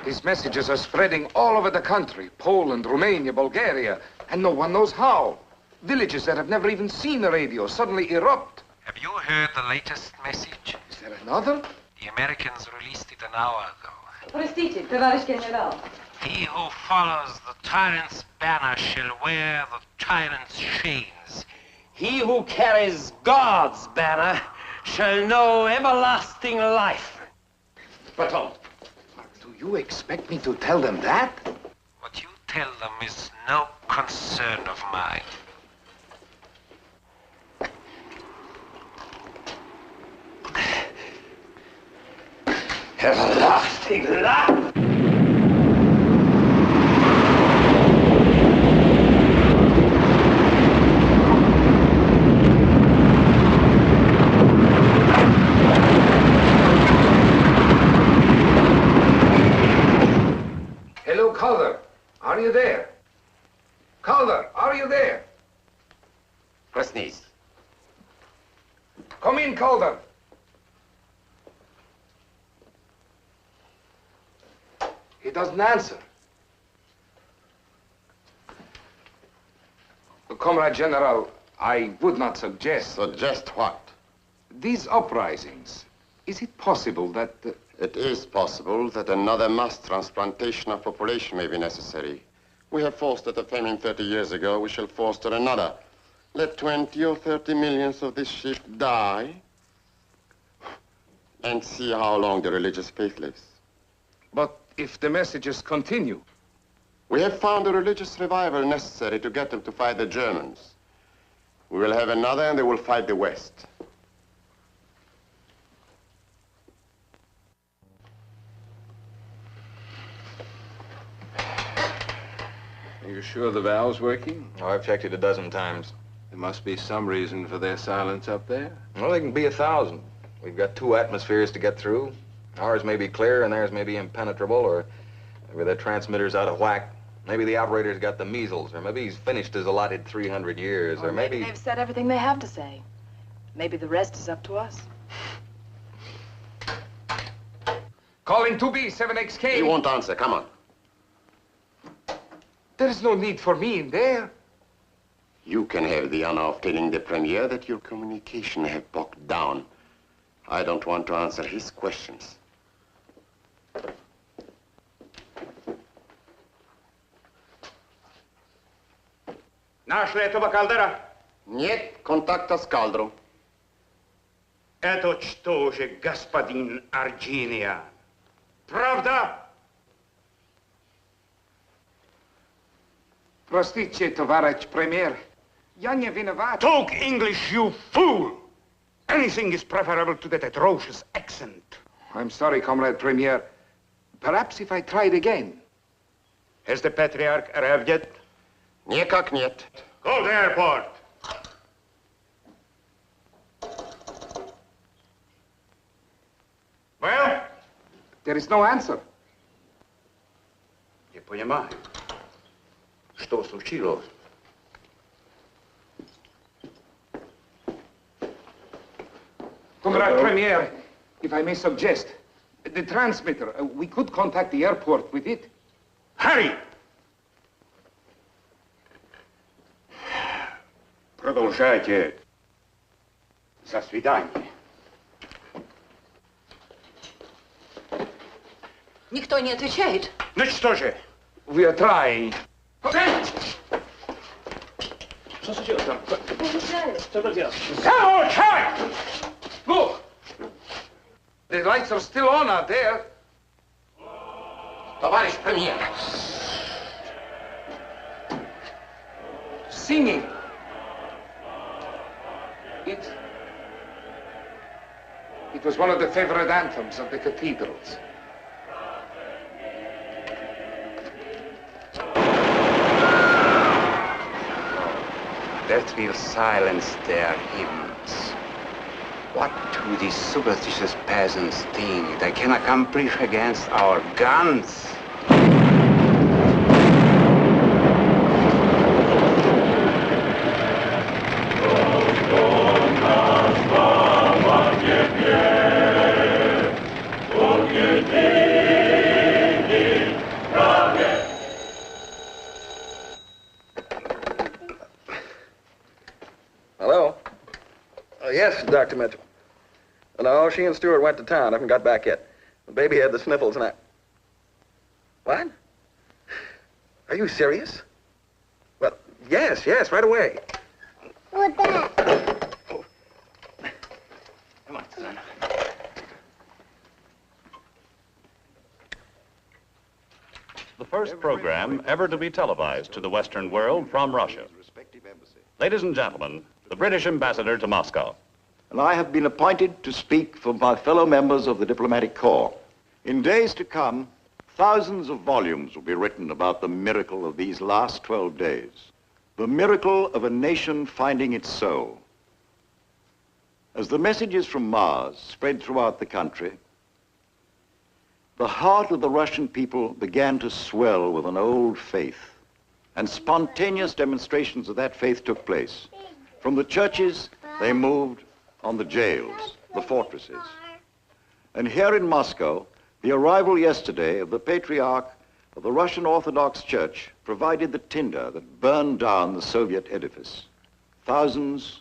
His messages are spreading all over the country. Poland, Romania, Bulgaria, and no one knows how. Villages that have never even seen the radio suddenly erupt. Have you heard the latest message? Is there another? The Americans released it an hour ago. Простите, товарищ генерал. He who follows the tyrant's banner shall wear the tyrant's chains. He who carries God's banner shall know everlasting life. Baton, do you expect me to tell them that? What you tell them is no concern of mine. Hello, Calder. Are you there? Calder, are you there? Press knees. Come in, Calder. He doesn't answer. Comrade General, I would not suggest... Suggest what? These uprisings. Is it possible that... It is possible that another mass transplantation of population may be necessary. We have fostered a famine 30 years ago. We shall foster another. Let 20 or 30 millions of this sheep die, and see how long the religious faith lives. But if the messages continue... We have found a religious revival necessary to get them to fight the Germans. We will have another, and they will fight the West. Are you sure the valve's working? Oh, I've checked it a dozen times. There must be some reason for their silence up there. Well, there can be 1,000. We've got 2 atmospheres to get through. Ours may be clear and theirs may be impenetrable, or maybe their transmitter's out of whack. Maybe the operator's got the measles, or maybe he's finished his allotted 300 years, or maybe... They've said everything they have to say. Maybe the rest is up to us. Calling 2B, 7XK. He won't answer. Come on. There is no need for me in there. You can have the honor of telling the Premier that your communication have bogged down. I don't want to answer his questions. Нашли этого Калдера? Нет, контакта с Калдром. Это что же, господин Арджиния? Правда? Простите, товарищ премьер. Я не виноват. Talk English, you fool! Anything is preferable to that atrocious accent. I'm sorry, Comrade Premier. Perhaps if I tried again. Has the Patriarch arrived yet? Никак нет. Go to the airport. Well? There is no answer. Не понимаю. Что случилось? Comrade Premier, if I may suggest, the transmitter, we could contact the airport with it. Hurry! Продолжайте. До свидания. Никто не отвечает. Ну что же? We are trying. Что случилось там? Что случилось? Look! The lights are still on out there. Товарищ Премьер. Singing. It was one of the favorite anthems of the cathedrals. That will silence their hymns. What do these superstitious peasants think they can accomplish against our guns? Hello? Yes, Dr. Mitchell. No, she and Stewart went to town. Haven't got back yet. The baby had the sniffles and I... What? Are you serious? Well, yes, right away. What's that? Come on, son. The first program ever to be televised to the Western world from Russia. Ladies and gentlemen, the British ambassador to Moscow. And I have been appointed to speak for my fellow members of the diplomatic corps. In days to come, thousands of volumes will be written about the miracle of these last 12 days. The miracle of a nation finding its soul. As the messages from Mars spread throughout the country, the heart of the Russian people began to swell with an old faith, and spontaneous demonstrations of that faith took place. From the churches, they moved on the jails, the fortresses. And here in Moscow, the arrival yesterday of the Patriarch of the Russian Orthodox Church provided the tinder that burned down the Soviet edifice. Thousands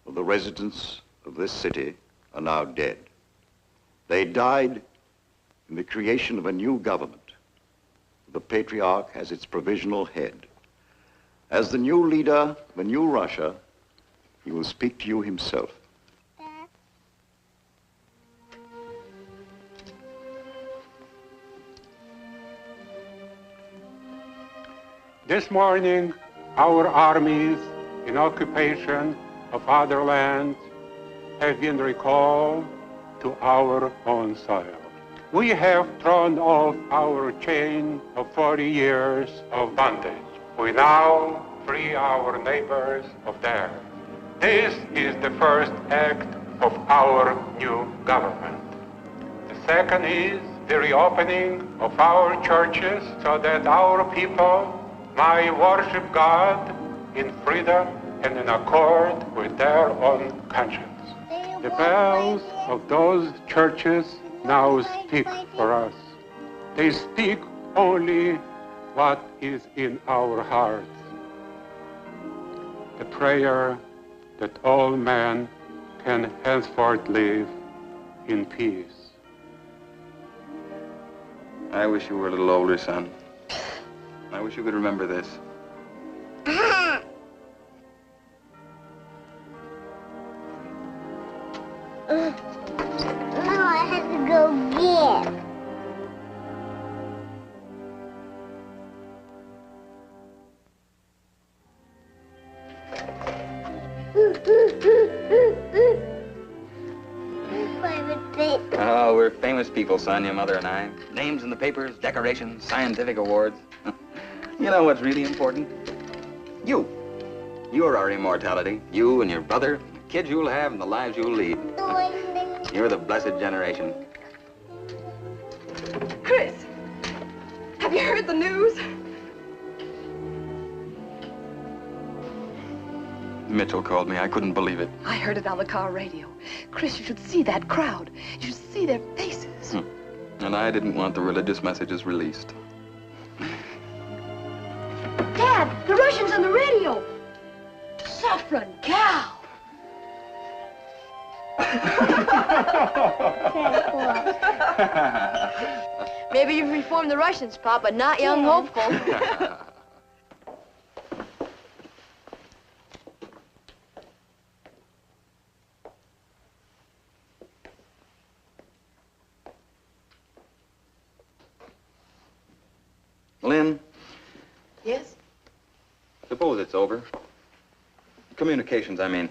of the residents of this city are now dead. They died in the creation of a new government. The Patriarch as its provisional head. As the new leader of the new Russia, he will speak to you himself. This morning, our armies in occupation of other lands have been recalled to our own soil. We have thrown off our chain of 40 years of bondage. We now free our neighbors of theirs. This is the first act of our new government. The second is the reopening of our churches so that our people might worship God in freedom and in accord with their own conscience. The bells of those churches now speak for us. They speak only what is in our hearts. The prayer that all men can henceforth live in peace. I wish you were a little older, son. I wish you could remember this. No, I have to go get. Oh, we're famous people, son, your mother and I. Names in the papers, decorations, scientific awards. You know what's really important? You. You're our immortality. You and your brother, the kids you'll have, and the lives you'll lead. You're the blessed generation. Chris, have you heard the news? Mitchell called me. I couldn't believe it. I heard it on the car radio. Chris, you should see that crowd. You should see their faces. And I didn't want the religious messages released. Dad, the Russians on the radio. Saffron cow. Maybe you've reformed the Russians, Pop, but not young hopeful. Lynn, Yes? suppose it's over. Communications, I mean.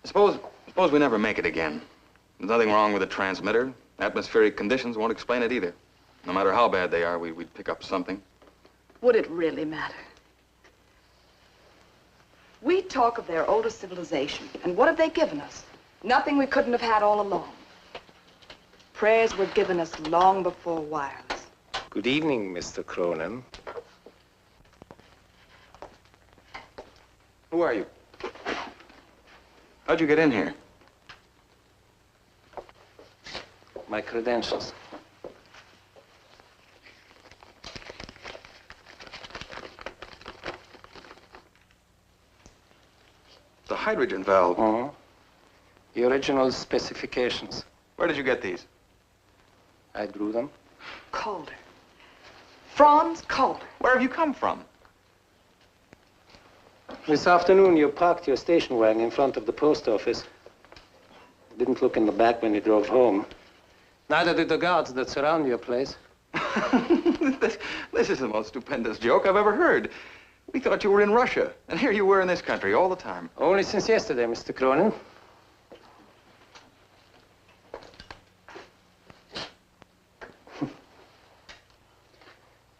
Suppose we never make it again. There's nothing wrong with the transmitter. Atmospheric conditions won't explain it either. No matter how bad they are, we'd pick up something. Would it really matter? We talk of their older civilization, and what have they given us? Nothing we couldn't have had all along. Prayers were given us long before wireless. Good evening, Mr. Cronin. Who are you? How'd you get in here? My credentials. The hydrogen valve. Uh-huh. The original specifications. Where did you get these? I drew them. Calder. Franz Calder. Where have you come from? This afternoon, you parked your station wagon in front of the post office. Didn't look in the back when you drove home. Neither did the guards that surround your place. This is the most stupendous joke I've ever heard. We thought you were in Russia, and here you were in this country all the time. Only since yesterday, Mr. Cronin.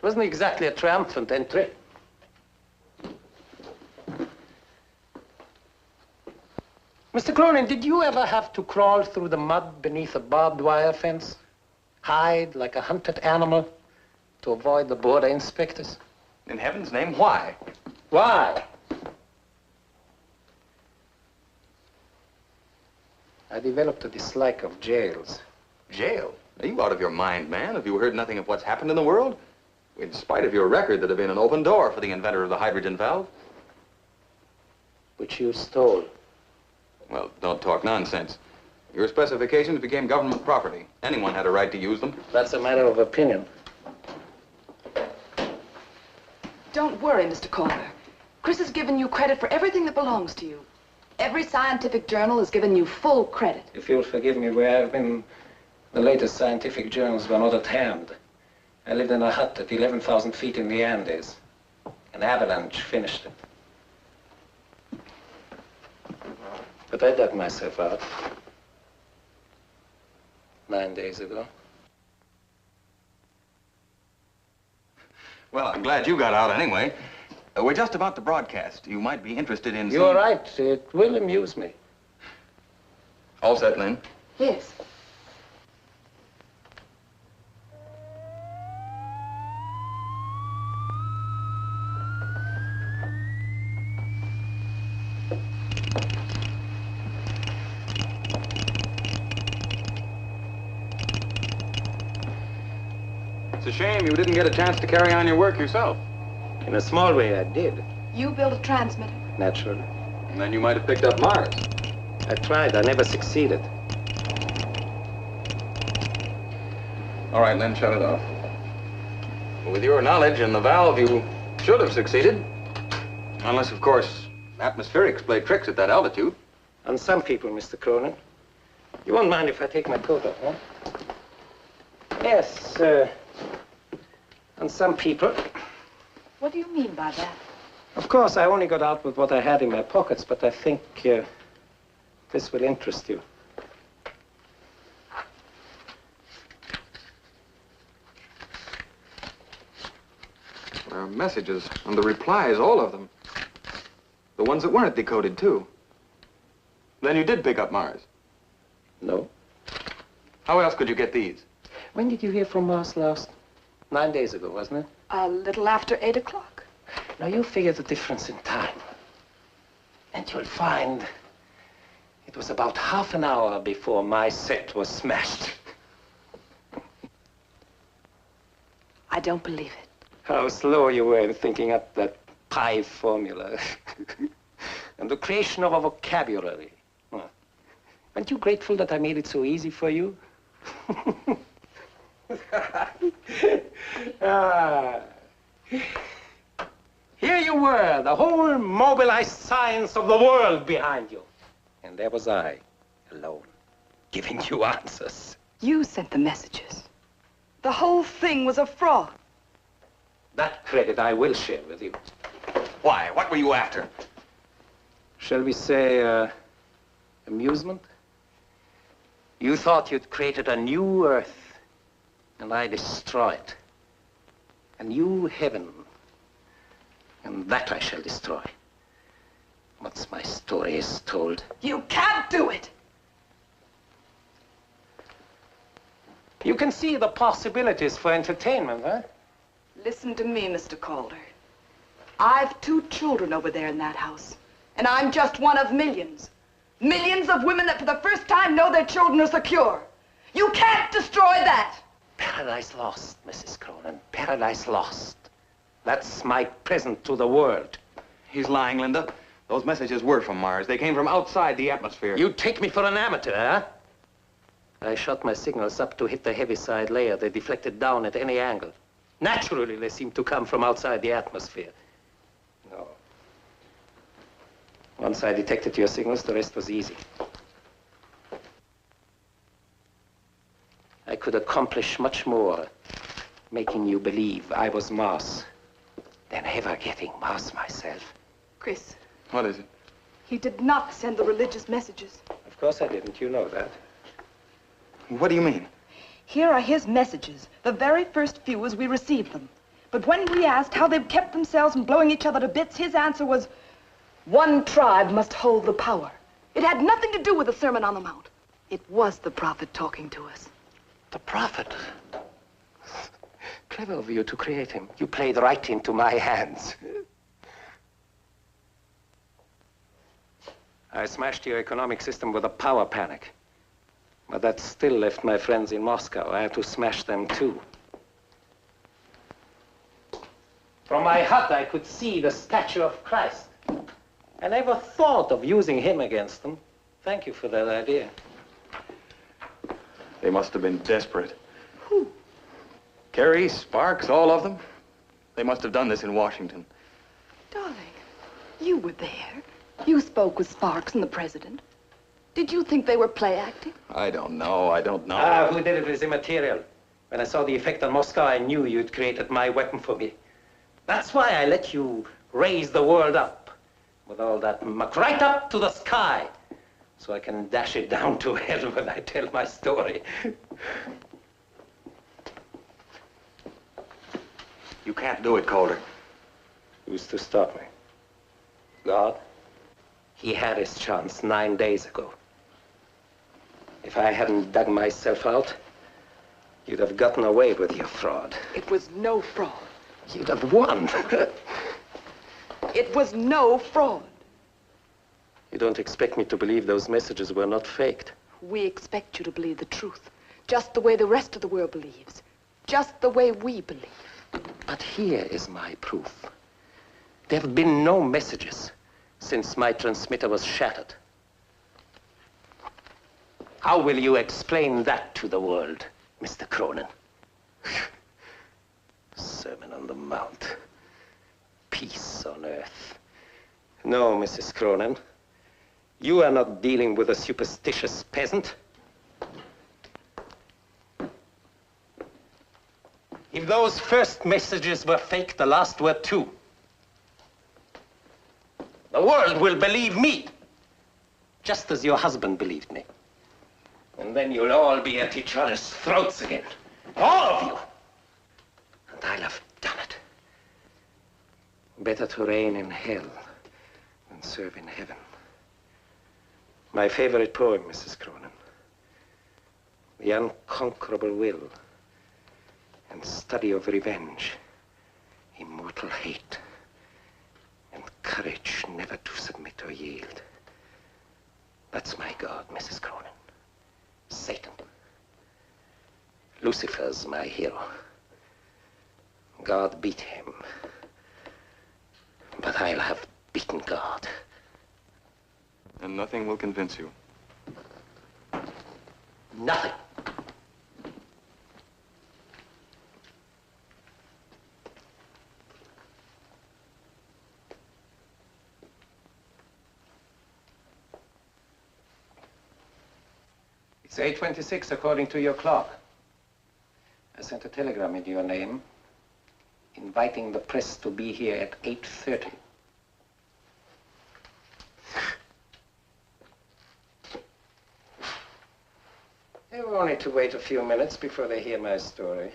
Wasn't exactly a triumphant entry. Mr. Cronin, did you ever have to crawl through the mud beneath a barbed wire fence? Hide like a hunted animal to avoid the border inspectors? In heaven's name, why? Why? I developed a dislike of jails. Jail? Are you out of your mind, man? Have you heard nothing of what's happened in the world? In spite of your record, there'd have been an open door for the inventor of the hydrogen valve. Which you stole. Well, don't talk nonsense. Your specifications became government property. Anyone had a right to use them. That's a matter of opinion. Don't worry, Mr. Calder. Chris has given you credit for everything that belongs to you. Every scientific journal has given you full credit. If you'll forgive me, where I've been, the latest scientific journals were not at hand. I lived in a hut at 11,000 feet in the Andes. An avalanche finished it. But I dug myself out 9 days ago. Well, I'm glad you got out anyway. We're just about to broadcast. You might be interested in You're right. It will amuse me. All set, Lynn? Yes. It's a shame you didn't get a chance to carry on your work yourself. In a small way, I did. You built a transmitter. Naturally. And then you might have picked up Mars. I tried. I never succeeded. All right, Lynn, shut it off. With your knowledge and the valve, you should have succeeded. Unless, of course, atmospherics play tricks at that altitude. On some people, Mr. Cronin. You won't mind if I take my coat off, huh? Yes, on some people. What do you mean by that? Of course, I only got out with what I had in my pockets, but I think this will interest you. There are messages and the replies, all of them. The ones that weren't decoded, too. Then you did pick up Mars? No. How else could you get these? When did you hear from Mars last? 9 days ago, wasn't it? A little after 8 o'clock. Now, you figure the difference in time. And you'll find it was about half an hour before my set was smashed. I don't believe it. How slow you were in thinking up that pi formula. And the creation of a vocabulary. Aren't you grateful that I made it so easy for you? Here you were, the whole mobilized science of the world behind you. And there was I, alone, giving you answers. You sent the messages. The whole thing was a fraud. That credit I will share with you. Why? What were you after? Shall we say, amusement? You thought you'd created a new Earth, and I destroy it. A new heaven, and that I shall destroy. Once my story is told. You can't do it! You can see the possibilities for entertainment, huh? Listen to me, Mr. Calder. I've 2 children over there in that house, and I'm just one of millions. Millions of women that for the first time know their children are secure. You can't destroy that! Paradise lost, Mrs. Cronin. Paradise lost. That's my present to the world. He's lying, Linda. Those messages were from Mars. They came from outside the atmosphere. You take me for an amateur, huh? I shot my signals up to hit the heaviside layer. They deflected down at any angle. Naturally, they seem to come from outside the atmosphere. No. Once I detected your signals, the rest was easy. I could accomplish much more, making you believe I was Mars, than ever getting Mars myself. Chris. What is it? He did not send the religious messages. Of course I didn't. You know that. What do you mean? Here are his messages, the very first few as we received them. But when we asked how they've kept themselves from blowing each other to bits, his answer was, one tribe must hold the power. It had nothing to do with the Sermon on the Mount. It was the prophet talking to us. The prophet? Clever of you to create him. You played right into my hands. I smashed your economic system with a power panic. But that still left my friends in Moscow. I had to smash them too. From my hut, I could see the statue of Christ. I never thought of using him against them. Thank you for that idea. They must have been desperate. Who? Kerry, Sparks, all of them. They must have done this in Washington. Darling, you were there. You spoke with Sparks and the president. Did you think they were play acting? I don't know. Who did it is immaterial. When I saw the effect on Moscow, I knew you'd created my weapon for me. That's why I let you raise the world up with all that muck right up to the sky, so I can dash it down to hell when I tell my story. You can't do it, Calder. Who's to stop me? God? He had his chance 9 days ago. If I hadn't dug myself out, you'd have gotten away with your fraud. It was no fraud. You'd have won. It was no fraud. You don't expect me to believe those messages were not faked. We expect you to believe the truth, just the way the rest of the world believes, just the way we believe. But here is my proof. There have been no messages since my transmitter was shattered. How will you explain that to the world, Mr. Cronin? Sermon on the Mount. Peace on earth. No, Mrs. Cronin. You are not dealing with a superstitious peasant. If those first messages were fake, the last were too. The world will believe me, just as your husband believed me. And then you'll all be at each other's throats again. All of you. And I'll have done it. Better to reign in hell than serve in heaven. My favorite poem, Mrs. Cronin. The unconquerable will and study of revenge, immortal hate, and courage never to submit or yield. That's my God, Mrs. Cronin. Satan. Lucifer's my hero. God beat him. But I'll have beaten God. And nothing will convince you. Nothing. It's 8:26 according to your clock. I sent a telegram in your name inviting the press to be here at 8:30. They will only to wait a few minutes before they hear my story.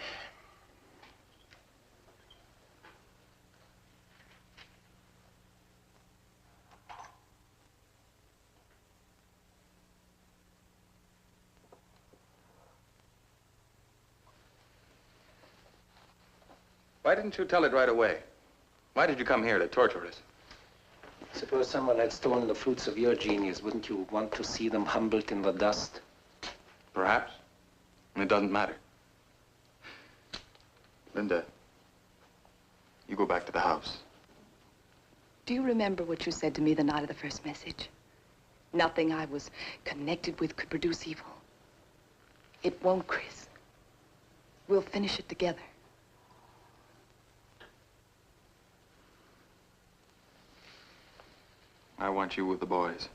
Why didn't you tell it right away? Why did you come here to torture us? Suppose someone had stolen the fruits of your genius, wouldn't you want to see them humbled in the dust? Perhaps. It doesn't matter. Linda, you go back to the house. Do you remember what you said to me the night of the first message? Nothing I was connected with could produce evil. It won't, Chris. We'll finish it together. I want you with the boys.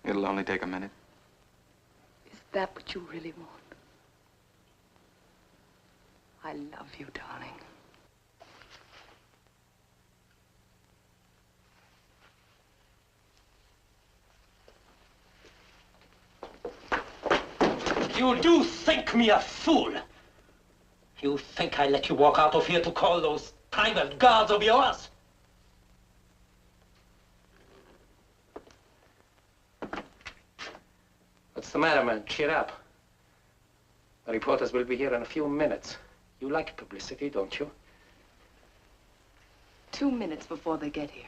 It'll only take a minute. Is that what you really want? I love you, darling. You do think me a fool. You think I let you walk out of here to call those private guards of yours? What's the matter, man? Cheer up. The reporters will be here in a few minutes. You like publicity, don't you? 2 minutes before they get here.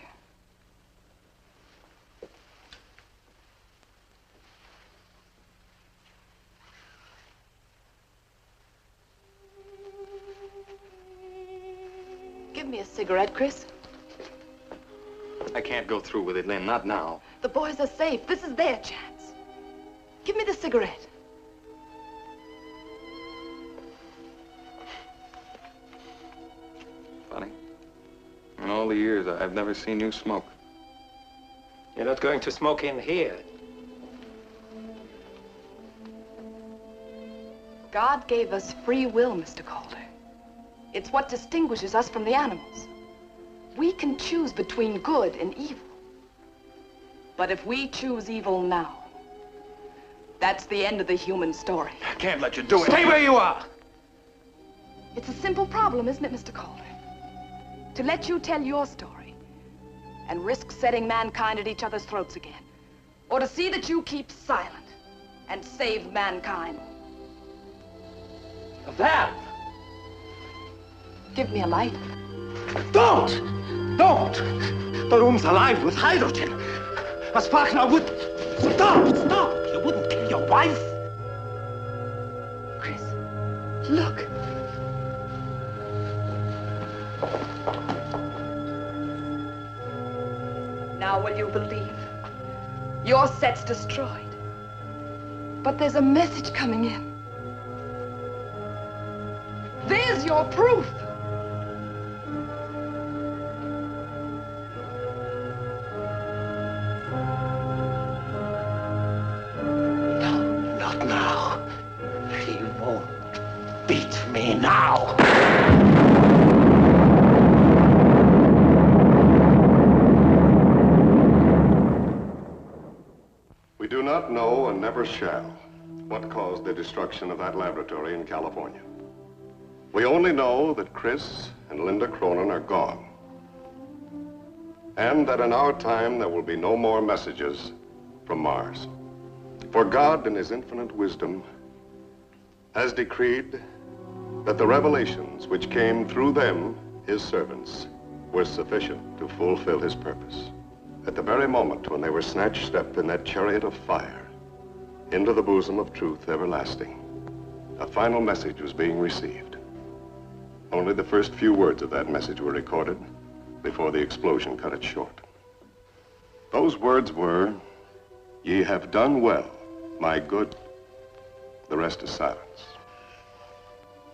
Give me a cigarette, Chris. I can't go through with it, Lynn, not now. The boys are safe. This is their chance. Give me the cigarette. Funny. In all the years, I've never seen you smoke. You're not going to smoke in here. God gave us free will, Mr. Calder. It's what distinguishes us from the animals. We can choose between good and evil. But if we choose evil now, that's the end of the human story. I can't let you do it. Stay where you are! It's a simple problem, isn't it, Mr. Calder? To let you tell your story and risk setting mankind at each other's throats again. Or to see that you keep silent and save mankind. Val! Give me a light. Don't! Don't! The room's alive with hydrogen. A spark now would... Stop! Stop! You wouldn't kill your wife? Chris, look. Now will you believe? Your set's destroyed. But there's a message coming in. There's your proof. No, not now. She won't beat me now. We do not know and never shall what caused the destruction of that laboratory in California. We only know that Chris and Linda Cronin are gone. And that in our time there will be no more messages from Mars. For God, in his infinite wisdom, has decreed that the revelations which came through them, his servants, were sufficient to fulfill his purpose. At the very moment when they were snatched up in that chariot of fire into the bosom of truth everlasting, a final message was being received. Only the first few words of that message were recorded before the explosion cut it short. Those words were, "Ye have done well, my good." The rest is silence.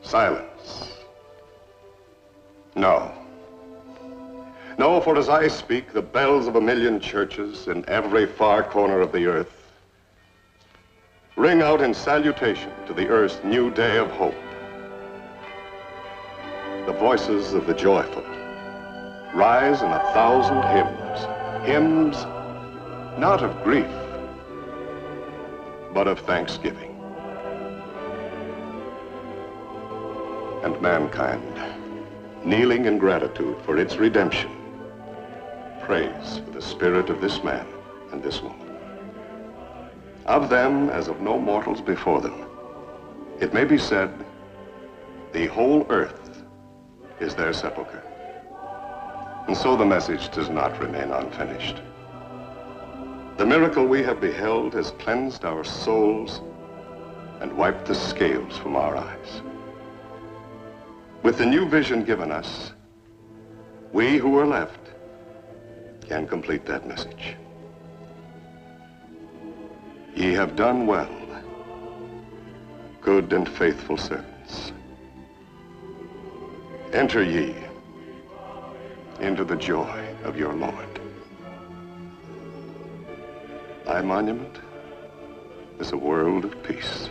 Silence. No. No, for as I speak, the bells of 1,000,000 churches in every far corner of the earth ring out in salutation to the earth's new day of hope. The voices of the joyful rise in 1,000 hymns. Hymns not of grief, but of thanksgiving. And mankind, kneeling in gratitude for its redemption, prays for the spirit of this man and this woman. Of them, as of no mortals before them, it may be said, the whole earth is their sepulcher. And so the message does not remain unfinished. The miracle we have beheld has cleansed our souls and wiped the scales from our eyes. With the new vision given us, we who are left can complete that message. Ye have done well, good and faithful servants. Enter ye into the joy of your Lord. Thy monument is a world of peace.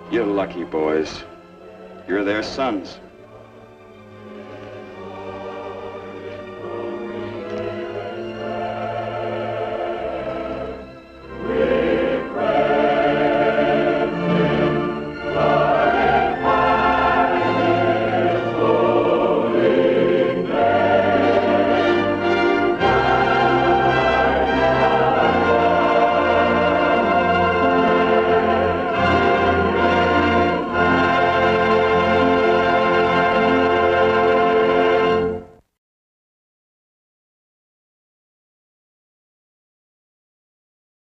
You're lucky, boys. You're their sons.